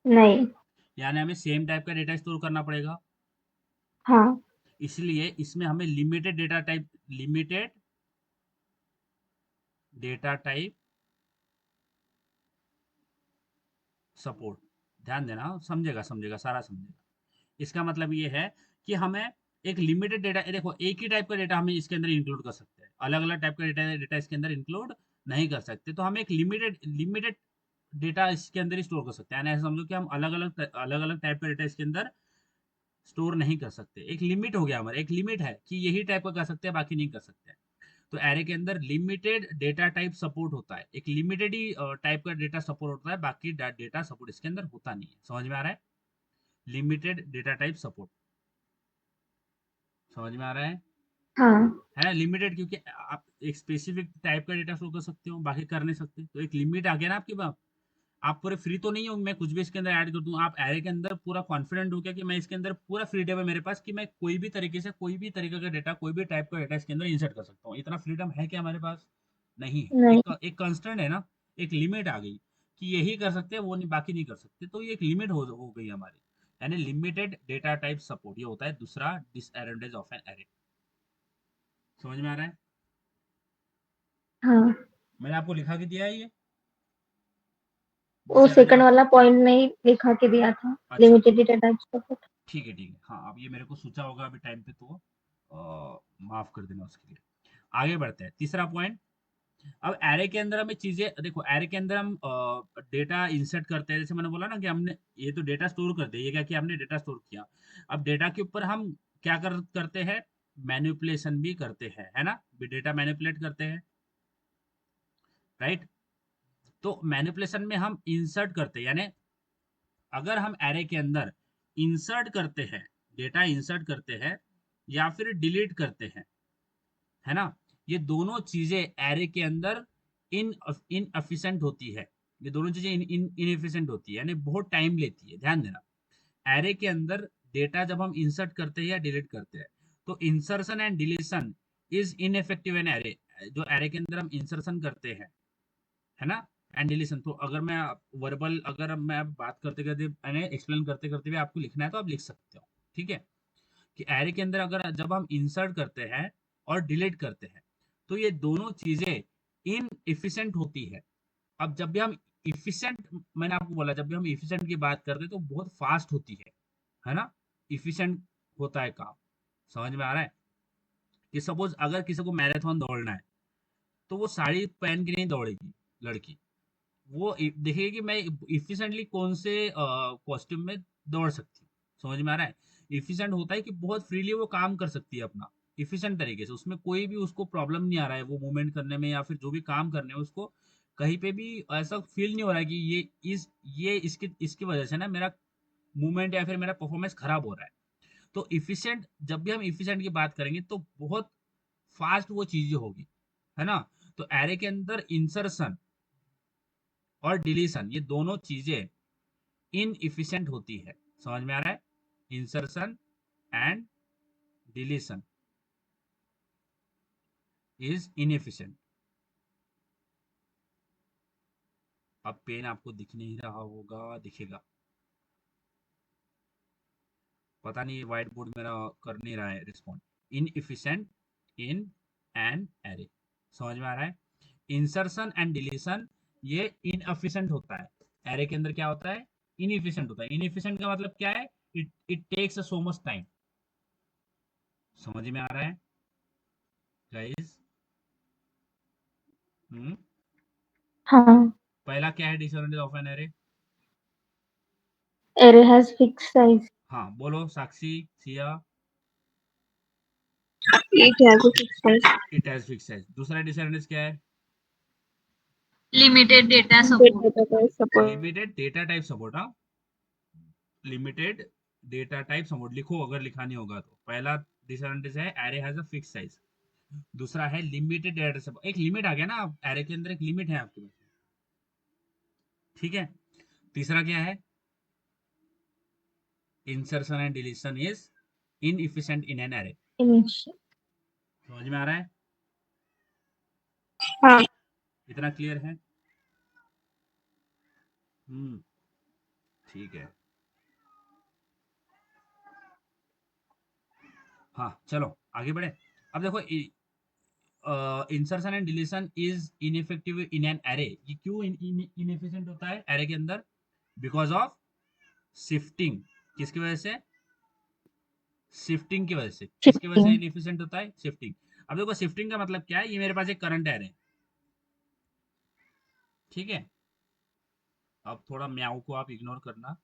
नहीं। यानी हमें सेम टाइप का डेटा स्टोर करना पड़ेगा। हाँ। इसलिए इसमें हमें लिमिटेड डेटा टाइप सपोर्ट, ध्यान देना, समझेगा समझेगा सारा समझेगा। इसका मतलब ये है कि हमें एक लिमिटेड डेटा, देखो एक ही टाइप का डेटा हमें इसके अंदर इंक्लूड कर सकते हैं, अलग अलग टाइप का डेटा डेटा इसके अंदर इंक्लूड नहीं कर सकते, तो हम एक लिमिटेड लिमिटेड डेटा इसके अंदर ही स्टोर कर सकते हैं, यानी ऐसा समझो कि हम अलग अलग टाइप का डेटा इसके अंदर स्टोर नहीं कर सकते। एक लिमिट हो गया हमारा, एक लिमिट है कि यही टाइप का कर सकते हैं, बाकी नहीं कर सकते। तो एरे के अंदर लिमिटेड डेटा टाइप सपोर्ट होता है, एक लिमिटेड ही टाइप का डेटा सपोर्ट होता है, बाकी डेटा सपोर्ट इसके अंदर होता नहीं है। समझ में आ रहा है? लिमिटेड डेटा टाइप सपोर्ट, समझ में आ रहा है? हाँ है ना, लिमिटेड, क्योंकि आप एक स्पेसिफिक टाइप का डेटा स्टोर कर सकते हो, बाकी कर नहीं सकते, तो एक लिमिट आ गया ना आपके पास। आप पूरे फ्री तो नहीं हो, मैं कुछ भी इसके अंदर ऐड कर दूं, आप एरे के अंदर पूरा कॉन्फिडेंट हो गया कि मैं इसके अंदर पूरा फ्रीडम है मेरे पास कि मैं कोई भी तरीके से कोई भी तरीके का डेटा, कोई भी टाइप का डेटा इसके अंदर इंसर्ट कर सकता हूँ। इतना फ्रीडम है क्या हमारे पास? नहीं है। नहीं। एक कंस्ट्रेंट है ना, एक लिमिट आ गई कि यही कर सकते हैं, वो नहीं, बाकी नहीं कर सकते, तो ये एक लिमिट हो गई हमारी, यानी लिमिटेड डेटा टाइप सपोर्ट। ये होता है दूसरा डिसएडवांटेज ऑफ एन एरे। समझ में आ रहा है? हाँ, मैंने आपको लिखा के दिया है ये वो डिसएडवांटेज सेकंड ऑफ। वाला पॉइंट नहीं लिखा के दिया था, अच्छा, लिमिटेड डेटा टाइप्स का। ठीक है ठीक है, हाँ अब ये मेरे को सोचा होगा अभी टाइम पे, तो माफ कर देना उसके लिए। आगे बढ़ते हैं, तीसरा पॉइंट। अब एरे के अंदर हमें चीजें देखो, एरे के अंदर हम डेटा इंसर्ट करते हैं, जैसे मैंने बोला ना कि हमने ये तो डेटा स्टोर करते हैं, ये क्या किया हमने, डेटा स्टोर किया। अब डेटा के ऊपर हम क्या करते हैं, मैनिपुलेशन भी करते हैं, है ना, डेटा मैनिपुलेट करते हैं, राइट। तो मैनिपुलेशन में हम इंसर्ट करते हैं, यानी अगर हम एरे के अंदर इंसर्ट करते हैं, डेटा इंसर्ट करते हैं या फिर डिलीट करते हैं, है ना, ये दोनों चीजें एरे के अंदर इन इनएफिशिएंट होती है। ये दोनों चीजें इनएफिशिएंट होती है, यानी बहुत टाइम लेती है। ध्यान देना, एरे के अंदर डेटा जब हम इंसर्ट करते हैं या डिलीट करते हैं, तो insertion and deletion is ineffective in array. जो एरे के अंदर हम इंसर्शन करते हैं, है ना, एंड डिलीशन, तो अगर मैं वर्बल, अगर मैं बात करते करते मैंने एक्सप्लेन करते करते भी आपको लिखना है तो आप लिख सकते हो, ठीक है। कि एरे के अंदर अगर जब हम इंसर्ट करते हैं और डिलीट करते हैं, तो ये दोनों चीजें इन इफिशियंट होती है। अब जब भी हम इफिशियंट, मैंने आपको बोला जब भी हम इफिशियंट की बात करते हैं तो बहुत फास्ट होती है ना, इफिशियंट होता है काम। समझ में आ रहा है? कि सपोज अगर किसी को मैराथन दौड़ना है, तो वो साड़ी पहन के नहीं दौड़ेगी लड़की, वो देखेगी कि मैं इफिशिएंटली कौन से कॉस्ट्यूम में दौड़ सकती हूँ। समझ में आ रहा है? इफिशिएंट होता है कि बहुत फ्रीली वो काम कर सकती है अपना, इफिशिएंट तरीके से, उसमें कोई भी उसको प्रॉब्लम नहीं आ रहा है, वो मूवमेंट करने में या फिर जो भी काम करने में उसको कहीं पे भी ऐसा फील नहीं हो रहा है कि ये इसकी वजह से ना मेरा मूवमेंट या फिर मेरा परफॉर्मेंस खराब हो रहा है। तो इफिशिएंट, जब भी हम इफिशिएंट की बात करेंगे तो बहुत फास्ट वो चीजें होगी, है ना। तो एरे के अंदर इंसर्शन और डिलीशन, ये दोनों चीजें इनएफिशिएंट होती है। समझ में आ रहा है? Insertion and deletion is inefficient. अब पेन आपको दिख नहीं रहा होगा, दिखेगा, पता नहीं व्हाइट बोर्ड मेरा कर नहीं रहा है respond. Inefficient in an array. समझ में आ रहा है? इंसर्शन एंड डिलीशन ये इनएफिशिएंट होता है, एरे के अंदर क्या होता है, इनएफिशिएंट होता है। इनएफिशिएंट का मतलब क्या है, it it takes so much time. समझ में आ रहा है गाइस? हम्म। हाँ, पहला क्या है disorder of an array? array has fixed size. हाँ बोलो Sakshi, Siya. It has a fixed size. It has fix size. दूसरा डिसऑर्डर क्या है? Limited data Limited support. data type support. Limited data type support. हाँ, लिमिटेड डेटा टाइप सपोर्ट लिखो अगर लिखा नहीं होगा तो। पहला डिसऑर्डर है array has a fix size. दूसरा है लिमिटेड डेटा सपोर्ट, एक लिमिट आ गया ना, एरे के अंदर एक लिमिट है आपके पास, ठीक है। तीसरा क्या है, insertion and deletion is inefficient in an array. Image. समझ में आ रहा है? हाँ, इतना क्लियर है? हम्म, ठीक है। हाँ चलो आगे बढ़े। अब देखो, insertion and deletion is ineffective in an array. ये क्यों इनएफिशिएंट होता है एरे के अंदर? Because of shifting. किसकी वजह से? शिफ्टिंग की वजह से। किसकी वजह से shifting. इनएफिशिएंट होता है? शिफ्टिंग। अब देखो शिफ्टिंग का मतलब क्या है, ये मेरे पास एक करंट एरे है, ठीक है। अब थोड़ा म्याऊ को आप इग्नोर करना,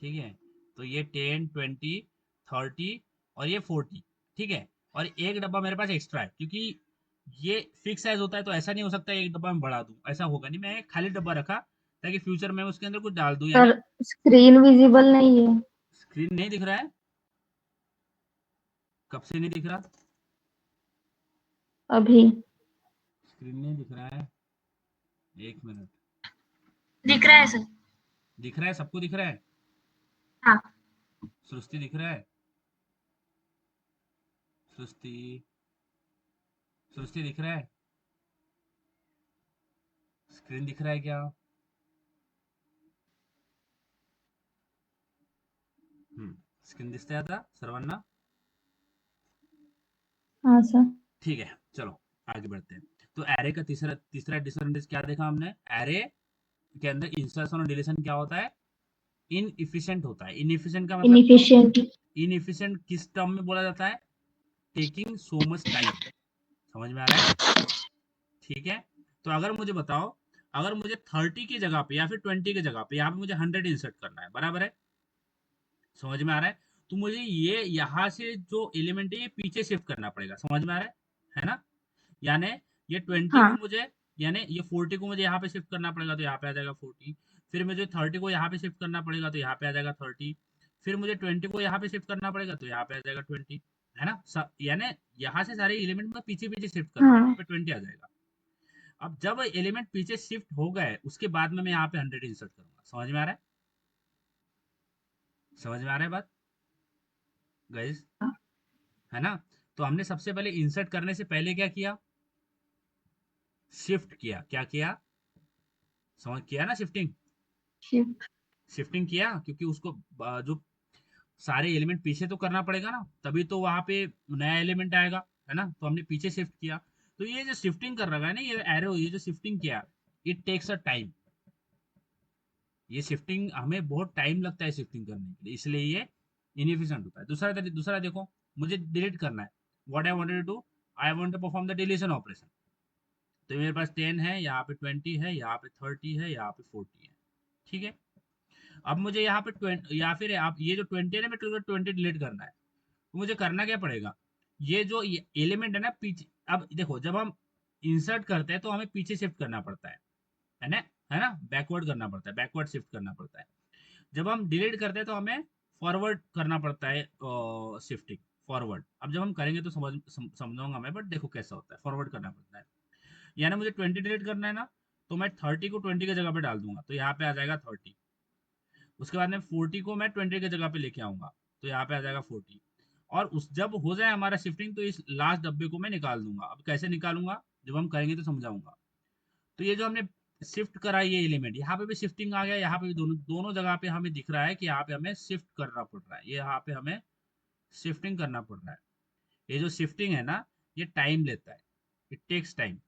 ठीक है। तो ये 10 20 30 और ये 40, ठीक है। और एक डब्बा मेरे पास एक्स्ट्रा है, क्योंकि ये फिक्स साइज होता है तो ऐसा नहीं हो सकता एक डब्बा में बढ़ा दूं, ऐसा होगा नहीं। मैं खाली डब्बा रखा ताकि फ्यूचर में उसके अंदर कुछ डाल दूं, पर यानी स्क्रीन विजिबल नहीं है। स्क्रीन नहीं दिख रहा है। कब से नहीं दिख रहा? अभी स्क्रीन नहीं दिख रहा है, 1 मिनट। दिख रहा है सर। दिख रहा है, सबको दिख रहा है? हाँ। सृष्टि दिख रहा है? सृष्टि, सृष्टि दिख रहा है? स्क्रीन दिख रहा है क्या? स्क्रीन दिसते आता सर्वांना? हाँ सर। ठीक है, चलो आगे बढ़ते हैं। तो एरे का तीसरा तीसरा डिसएडवांटेज क्या देखा हमने? एरे के अंदर इंसर्शन और डिलीशन क्या होता है? इनएफिशिएंट होता है। इनएफिशिएंट का मतलब क्या होता इनएफिशिएंट। है? इनएफिशिएंट किस टर्म में बोला जाता है? Taking so much time. समझ में आ रहा है? ठीक है, तो अगर मुझे बताओ, अगर मुझे 30 की जगह पे या फिर 20 की जगह पे यहाँ पे मुझे 100 इंसर्ट करना है, बराबर है? समझ में आ रहा है? तो मुझे ये यहाँ से जो एलिमेंट है ये पीछे शिफ्ट करना पड़ेगा। समझ में आ रहा है ना? यानी ये 20 को हाँ। मुझे, यानी ये 40 को मुझे यहाँ पे शिफ्ट करना पड़ेगा, तो यहाँ पे आ जाएगा 40। फिर मुझे 30 को यहाँ पे शिफ्ट करना पड़ेगा, तो यहाँ पे आ जाएगा 30। फिर मुझे 20 को यहाँ पे शिफ्ट करना पड़ेगा, तो यहाँ पे आ जाएगा 20। है ना? यानी यहाँ से सारे एलिमेंट में पीछे पीछे शिफ्ट कर रहा हूँ, यहाँ हाँ। पे 20 आ जाएगा। अब जब एलिमेंट पीछे शिफ्ट हो गए उसके बाद में मैं यहाँ पे 100 इंसर्ट करूंगा। समझ में आ रहा है? समझ में आ रहा है बात गाइस? है ना? तो हमने सबसे पहले इंसर्ट करने से पहले क्या किया? शिफ्ट किया। क्या किया? समझ किया ना? शिफ्टिंग। शिफ्ट। शिफ्टिंग किया, क्योंकि उसको जो सारे एलिमेंट पीछे तो करना पड़ेगा ना, तभी तो वहां पे नया एलिमेंट आएगा। है ना? तो हमने पीछे शिफ्ट किया। तो ये जो शिफ्टिंग कर रहा है ना, ये एरो, ये जो शिफ्टिंग किया, इट टेक्स अ टाइम। ये शिफ्टिंग हमें बहुत टाइम लगता है शिफ्टिंग करने के लिए, इसलिए ये इनएफिशिएंट होता है। दूसरा देखो, मुझे डिलीट करना है। What I wanted to do, I want to perform the deletion operation. तो मेरे पास 10 है, यहाँ पे 20 है, यहाँ पे 30 है, यहाँ पे 40 है। ठीक है, अब मुझे यहाँ पे 20, या फिर आप ये जो 20 है ना, मेरे को 20 डिलीट करना है। तो मुझे करना क्या पड़ेगा? ये जो एलिमेंट है ना पीछे, अब देखो, जब हम इंसर्ट करते हैं तो हमें पीछे शिफ्ट करना पड़ता है ना? है ना? बैकवर्ड करना पड़ता है, बैकवर्ड शिफ्ट करना पड़ता है। जब हम डिलीट करते हैं तो हमें फॉरवर्ड करना पड़ता है, शिफ्टिंग फॉरवर्ड। अब जब हम करेंगे तो समझाऊंगा मैं, बट देखो कैसा होता है, फॉरवर्ड करना पड़ता है। यानी मुझे 20 डिलीट करना है ना, तो मैं 30 को 20 की जगह पे डाल दूंगा, तो यहाँ पे आ जाएगा 30। उसके बाद में 40 को मैं 20 की जगह पे लेके आऊंगा, तो यहाँ पे आ जाएगा 40। और उस जब हो जाए हमारा शिफ्टिंग, तो इस लास्ट डब्बे को मैं निकाल दूंगा। अब कैसे निकालूंगा, जब हम करेंगे तो समझाऊंगा। तो ये जो हमने शिफ्ट करा, ये एलिमेंट यहाँ पे भी शिफ्टिंग आ गया, यहाँ पे भी दोनों दोनों जगह पे हमें दिख रहा है कि यहाँ पे हमें शिफ्ट करना पड़ रहा है, ये यहाँ पे हमें शिफ्टिंग करना पड़ रहा है। ये जो शिफ्टिंग है ना, ये टाइम लेता है, it takes time,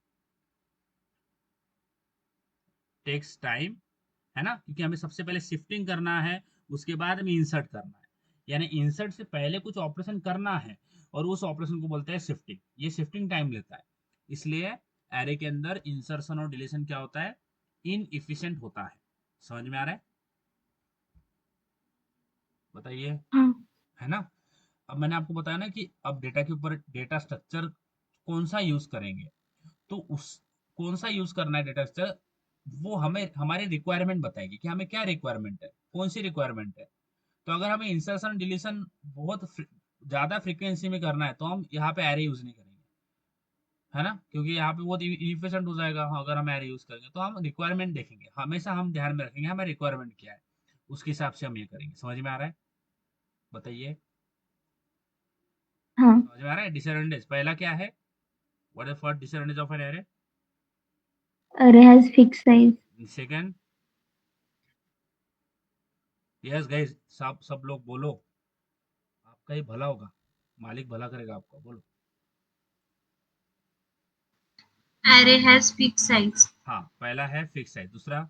takes time. है ना? क्योंकि हमें सबसे पहले शिफ्टिंग करना है, उसके बाद हमें इंसर्ट करना है। यानी इंसर्ट से पहले कुछ ऑपरेशन करना है, और उस ऑपरेशन को बोलते हैं शिफ्टिंग। ये शिफ्टिंग टाइम लेता है, इसलिए एरे के अंदर इंसर्शन और डिलीशन क्या होता है? इनएफिशिएंट होता है। समझ में आ रहा है? बताइए। हाँ। है ना? अब मैंने आपको बताया ना कि अब डेटा के ऊपर डेटा स्ट्रक्चर कौन सा यूज करेंगे, तो उस कौन सा यूज करना है डेटा स्ट्रक्चर, वो हमें हमारी रिक्वायरमेंट बताएगी कि हमें क्या रिक्वायरमेंट है, कौन सी रिक्वायरमेंट है। तो अगर हमें इंसर्शन डिलीशन बहुत ज्यादा फ्रीक्वेंसी में करना है, तो हम यहाँ पे एरे यूज नहीं करेंगे। है ना? क्योंकि यहाँ पे बहुत इफिशिएंट हो जाएगा। हाँ, अगर हम एरे यूज करेंगे तो हम रिक्वायरमेंट देखेंगे, हमेशा हम ध्यान में रखेंगे हमारी रिक्वायरमेंट क्या है, उसके हिसाब से हम ये करेंगे। समझ में आ रहा है? बताइए। हाँ। समझ में आ रहा है? डिसएडवांटेज पहला क्या है? What is first disadvantage of an array? array has fixed size. Second? Yes guys, सब लोग बोलो, आपका ही भला होगा, मालिक भला करेगा आपका। बोलो। Array has fixed size. हाँ, पहला है फिक्स है। दूसरा?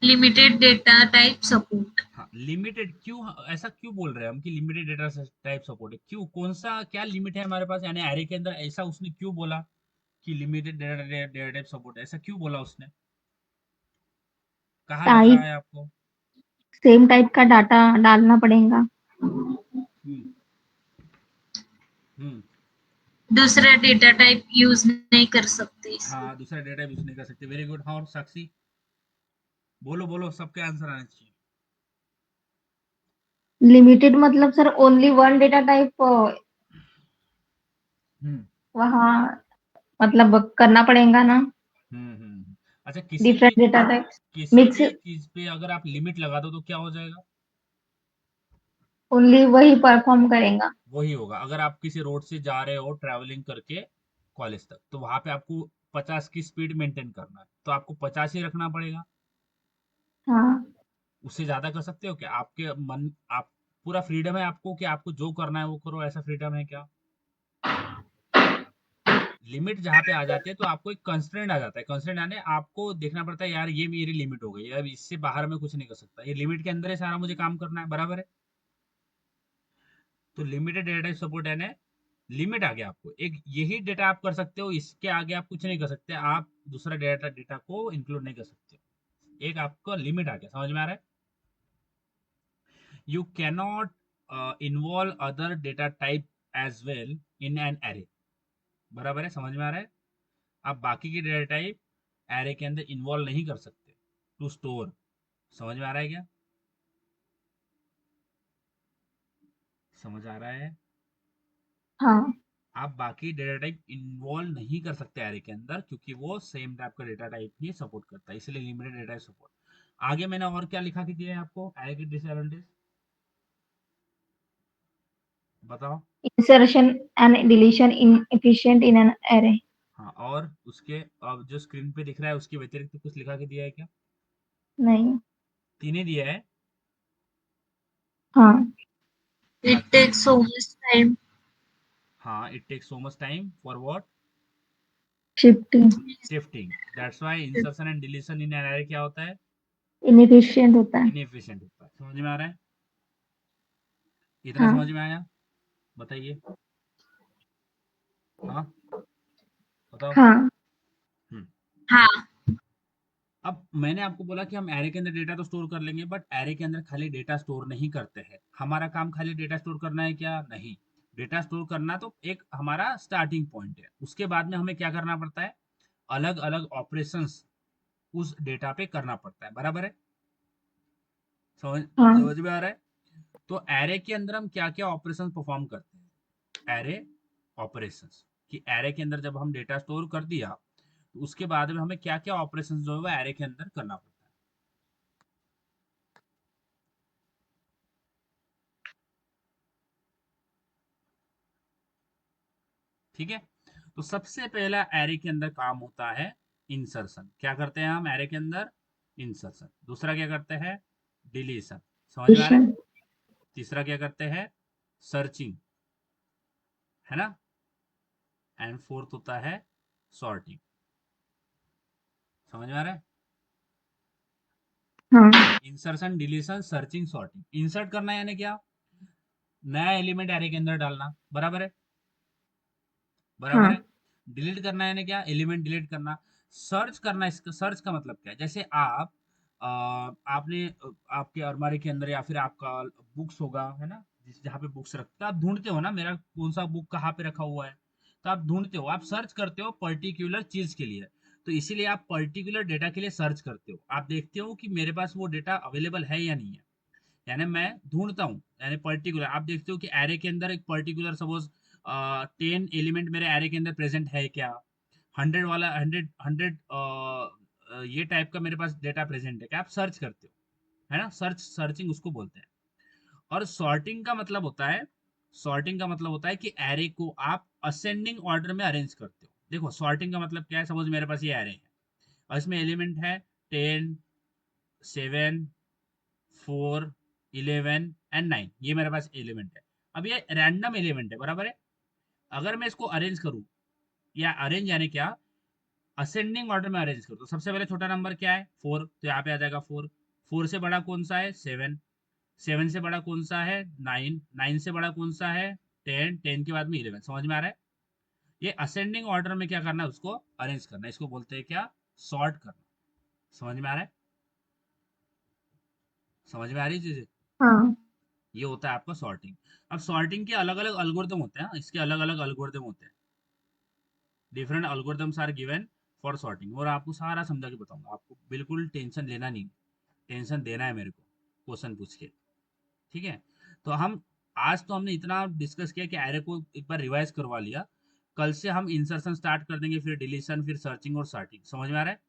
Limited data type support. हाँ, लिमिटेड। क्यों ऐसा क्यों बोल रहे हैं हम कि लिमिटेड डेटा टाइप सपोर्ट है? क्यों, कौन सा क्या लिमिट है हमारे पास, यानी एरे के अंदर ऐसा उसने क्यों बोला कि लिमिटेड डेटा टाइप सपोर्ट है? ऐसा क्यों बोला उसने? कहाँ लग रहा टाइप है आपको? सेम टाइप का डाटा डालना पड़ेगा। हम्म। हम्म। दूसरा डेटा टाइप यूज नहीं कर सकते इसलिए। हाँ, दूसरा डेटा यूज नहीं कर सकते। Very good. हाँ, और साक्षी? बोलो बोलो, सबके आंसर आने चाहिए। लिमिटेड मतलब sir only one data type hmm वहाँ मतलब करना पड़ेगा ना, अच्छा, डिफरेंट डेटा टाइप्स किसी मिक्स, भी चीज पे अगर आप लिमिट लगा दो तो क्या हो जाएगा? ओनली वही परफॉर्म करेगा। वही होगा। अगर आप किसी रोड से जा रहे हो ट्रैवलिंग करके कॉलेज तक, तो वहां पे आपको 50 की स्पीड मेंटेन करना है, तो आपको 50 ही रखना पड़ेगा। हाँ उससे ज्यादा कर सकते हो क्या? आपके मन, आप पूरा फ्रीडम है आपको कि आपको जो करना है वो करो, ऐसा फ्रीडम है क्या? लिमिट जहाँ पे आ जाती है तो आपको एक कंस्ट्रेंट आ जाता है। कंस्ट्रेंट यानी आपको देखना पड़ता है, यार ये मेरी लिमिट हो गई, अब इससे बाहर में कुछ नहीं कर सकता, ये लिमिट के अंदर है, सारा मुझे काम करना है, बराबर है? तो लिमिटेड डेटा सपोर्ट है ना, लिमिट आ गया आपको एक, यही डेटा आप कर सकते हो, इसके आगे आप कुछ नहीं कर सकते, आप दूसरा डेटा डेटा को इंक्लूड नहीं कर सकते। एक आपका लिमिट आ गया, समझ में आ रहा है? You cannot involve other data type as well in an array, बराबर है? समझ में आ रहा है? आप बाकी के डेटा टाइप एरे के अंदर इन्वॉल्व नहीं कर सकते टू स्टोर। समझ में आ रहा है क्या? समझ आ रहा है? हाँ। आप बाकी डेटा टाइप इन्वॉल्व नहीं कर सकते एरे के अंदर, क्योंकि वो सेम टाइप का डेटा टाइप ही सपोर्ट करता है, इसलिए लिमिटेड डेटा सपोर्ट। आगे मैंने और क्या लिखा के दिया है आपको एरे के डिसएडवांटेज, बताओ। Insertion and deletion inefficient in an array. हाँ, और उसके अब जो स्क्रीन पे दिख रहा है उसके व्यतिरिक्त कुछ लिखा के दिया है क्या? नहीं। तीन ही दिया है। हाँ। It takes so much time. हाँ, it take so much time for what? Shifting shifting. That's why insertion and deletion in an array क्या होता है? इनएफिशिएंट होता है। इनएफिशिएंट होता है। समझ में आ रहा है? इतना हाँ। समझ में आया? बताइए। हाँ, बताओ। हाँ। हम्म हाँ, अब मैंने आपको बोला कि हम एरे के अंदर डेटा तो स्टोर कर लेंगे, बट एरे के अंदर खाली डेटा स्टोर नहीं करते हैं। हमारा काम खाली डेटा स्टोर करना है क्या? नहीं। डेटा स्टोर करना तो एक हमारा स्टार्टिंग पॉइंट है, उसके बाद में हमें क्या करना पड़ता है? अलग अलग ऑपरेशंस उस डेटा पे करना पड़ता है, बराबर है? समझ हाँ। समझ में आ रहा है? तो एरे के अंदर हम क्या क्या ऑपरेशन परफॉर्म करते हैं? एरे ऑपरेशंस, कि एरे के अंदर जब हम डेटा स्टोर कर दिया तो उसके बाद में हमें क्या क्या ऑपरेशंस जो है वो एरे के अंदर करना पड़ता है। ठीक है? तो सबसे पहला एरे के अंदर काम होता है इंसर्शन। क्या करते हैं हम एरे के अंदर? इंसर्शन। दूसरा क्या करते हैं? डिलीशन। समझ में आ रहा है? डिलीशन। तीसरा क्या करते हैं? सर्चिंग, है ना? एंड फोर्थ होता है सॉर्टिंग। समझ में आ रहा है? हाँ। Insertion, deletion, searching, sorting. Insert करना यानी क्या? नया एलिमेंट एरे के अंदर डालना, बराबर है? बराबर हाँ। है? डिलीट करना यानी क्या? एलिमेंट डिलीट करना। सर्च करना, इसका सर्च का मतलब क्या है? जैसे आप आपने आपके अलमारी के अंदर या फिर आपका बुक्स होगा, है ना, जिस जहाँ पे बुक्स रखते हो आप, ढूंढते हो ना मेरा कौन सा बुक कहाँ पे रखा हुआ है, तो आप ढूंढते हो, आप सर्च करते हो पर्टिकुलर चीज के लिए। तो इसीलिए आप पर्टिकुलर डेटा के लिए सर्च करते हो, आप देखते हो कि मेरे पास वो डेटा अवेलेबल है या नहीं है। यानी मैं ढूंढता हूँ, यानी पर्टिकुलर आप देखते हो कि एरे के अंदर एक पर्टिकुलर सपोज 10 एलिमेंट मेरे एरे के अंदर प्रेजेंट है क्या, 100 वाला, 100 ये टाइप का मेरे पास डेटा प्रेजेंट है क्या, आप सर्च करते हो, है ना? सर्चिंग उसको बोलते हैं। और सॉर्टिंग का मतलब होता है, सॉर्टिंग का मतलब होता है कि एरे को आप असेंडिंग ऑर्डर में अरेंज करते हो। देखो सॉर्टिंग का मतलब क्या है, सपोज मेरे पास ये एरे है और इसमें एलिमेंट है 10, 7, 4, 11 एंड 9, ये मेरे पास एलिमेंट है। अब ये रैंडम एलिमेंट है, बराबर है? अगर मैं इसको अरेंज करूं, या अरेंज यानी क्या, असेंडिंग ऑर्डर में अरेंज करूं, तो सबसे पहले छोटा नंबर क्या है? 4, तो यहाँ पे आ जाएगा 4। 4 से बड़ा कौन सा है? 7। 7 से बड़ा कौन सा है? 9। 9 से बड़ा कौन सा है? 10। 10 के बाद में 11। समझ में आ रहा है? ये असेंडिंग ऑर्डर में क्या करना है? उसको अरेंज करना है, इसको बोलते हैं क्या? सॉर्ट करना। समझ में आ रहा है? समझ में आ रही है चीजें? हाँ। ये होता है आपका सॉर्टिंग। अब सॉर्टिंग के अलग अलग अल्गोरिदम होते हैं, इसके अलग अलग अल्गोरिदम होते हैं। Different algorithms are given for sorting, और आपको सारा समझा के बताऊंगा, आपको बिल्कुल टेंशन लेना नहीं, टेंशन देना है मेरे को क्वेश्चन पूछ के। ठीक है? तो हम आज तो हमने इतना डिस्कस किया कि एरे को एक बार रिवाइज करवा लिया। कल से हम इंसर्शन स्टार्ट कर देंगे, फिर डिलीशन, फिर सर्चिंग और सॉर्टिंग। समझ में आ रहा है?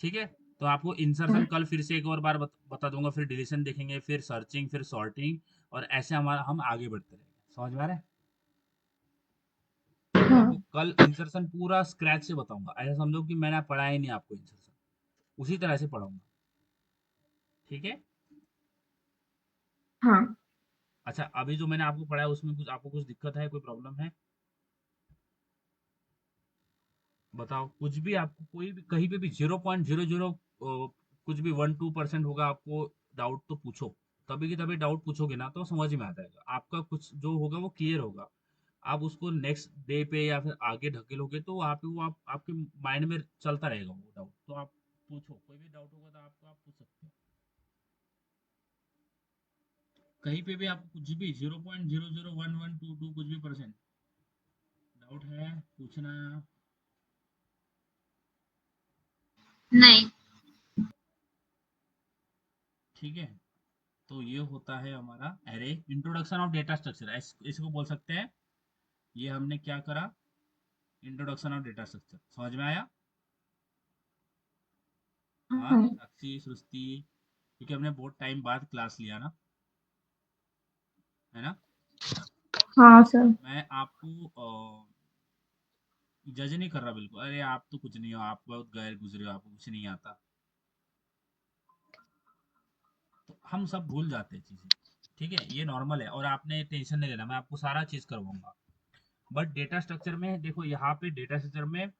ठीक है, तो आपको इंसर्शन कल फिर से एक और बार बता दूंगा, फिर डिलीशन देखेंगे, फिर सर्चिंग, फिर सॉर्टिंग, और ऐसे हमारा हम आगे बढ़ते रहेंगे। समझ में आ रहा है? आपको कल इंसर्शन पूरा स्क्रैच से बताऊंगा, ऐसा समझो कि मैंने पढ़ाया ही नहीं आपको इंसर्शन, उसी तरह से पढ़ाऊंगा। ठीक है। हाँ। अच्छा, अभी जो मैंने आपको पढ़ाया उसमें कुछ आपको कुछ दिक्कत है, कोई प्रॉब्लम है? बताओ, कुछ भी आपको कोई भी कहीं पे भी 0.00 कुछ भी 1-2% होगा, आपको डाउट तो पूछो। तभी की तभी डाउट पूछोगे ना तो समझ में आ जाएगा, आपका कुछ जो होगा वो क्लियर होगा। आप उसको नेक्स्ट डे पे या फिर आगे ढकेलोगे तो वहाँ पे वो आपके माइंड में चलता रहेगा वो डाउट। तो आप पूछो, कोई भी डाउट होगा तो आपको आप पूछ सकते हो कहीं पे भी। आपको कुछ भी 0.001122 कुछ भी परसेंट डाउट है, पूछना। नहीं। ठीक है, तो ये होता है हमारा array. Introduction of data structure इसको बोल सकते हैं। ये हमने क्या करा, इंट्रोडक्शन ऑफ डेटा स्ट्रक्चर। समझ में आया? हाँ हाँ। साक्षी, सृष्टि, क्योंकि हमने बहुत टाइम बाद क्लास लिया ना, है ना? हाँ सर। मैं आपको जज नहीं कर रहा बिल्कुल, अरे आप तो कुछ नहीं हो, आप बहुत गैर गुजरे हो, आपको कुछ नहीं आता। तो हम सब भूल जाते हैं चीजें। ठीक है, ये नॉर्मल है और आपने टेंशन नहीं लेना, मैं आपको सारा चीज करवाऊंगा। बट डेटा स्ट्रक्चर में देखो, यहाँ पे डेटा स्ट्रक्चर में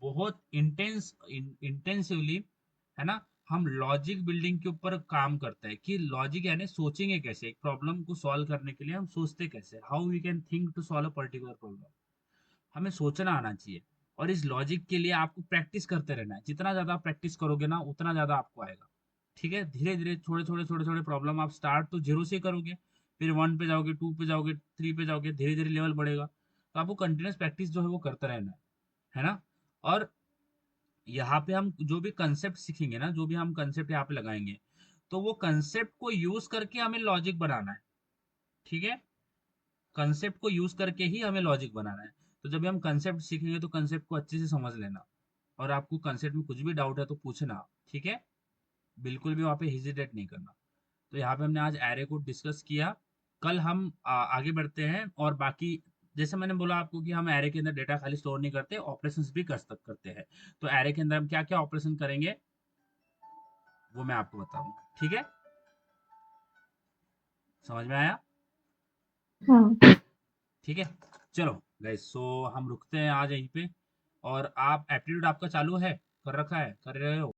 बहुत इंटेंसिवली, है ना, हम लॉजिक बिल्डिंग के ऊपर काम करते हैं कि लॉजिक यानी सोचेंगे कैसे, एक प्रॉब्लम को सॉल्व करने के लिए हम सोचते कैसे, how we can think to solve a particular problem. हमें सोचना आना चाहिए, और इस लॉजिक के लिए आपको प्रैक्टिस करते रहना है। जितना ज्यादा आप प्रैक्टिस करोगे ना उतना ज्यादा आपको आएगा। ठीक है, धीरे धीरे छोटे छोटे छोटे छोटे प्रॉब्लम आप स्टार्ट तो जीरो से करोगे, फिर 1 पे जाओगे, 2 पे जाओगे, 3 पे जाओगे, धीरे धीरे लेवल बढ़ेगा। तो आपको कंटिन्यूस प्रैक्टिस जो है वो करते रहना है ना? और यहाँ पे हम जो भी कंसेप्ट सीखेंगे ना, जो भी हम कंसेप्ट यहाँ पे लगाएंगे, तो वो कंसेप्ट को यूज करके हमें लॉजिक बनाना है। ठीक है, कंसेप्ट को यूज करके ही हमें लॉजिक बनाना है। तो जब भी हम कंसेप्ट सीखेंगे तो कंसेप्ट को अच्छे से समझ लेना, और आपको कंसेप्ट में कुछ भी डाउट है तो पूछना। ठीक है, बिल्कुल भी वहाँ पे हेजिटेट नहीं करना। तो यहाँ पे हमने आज एरे को डिस्कस किया। कल हम आगे बढ़ते हैं, और बाकी जैसे मैंने बोला आपको कि हम एरे के अंदर डेटा खाली स्टोर नहीं करते, ऑपरेशंस भी करते हैं। तो एरे के अंदर हम क्या क्या ऑपरेशन करेंगे वो मैं आपको बताऊंगा। ठीक है, समझ में आया? हाँ। ठीक है, चलो गाइस, सो हम रुकते हैं आज यहीं पे। और आप एप्टीट्यूड आपका चालू है, कर रखा है, कर रहे हो?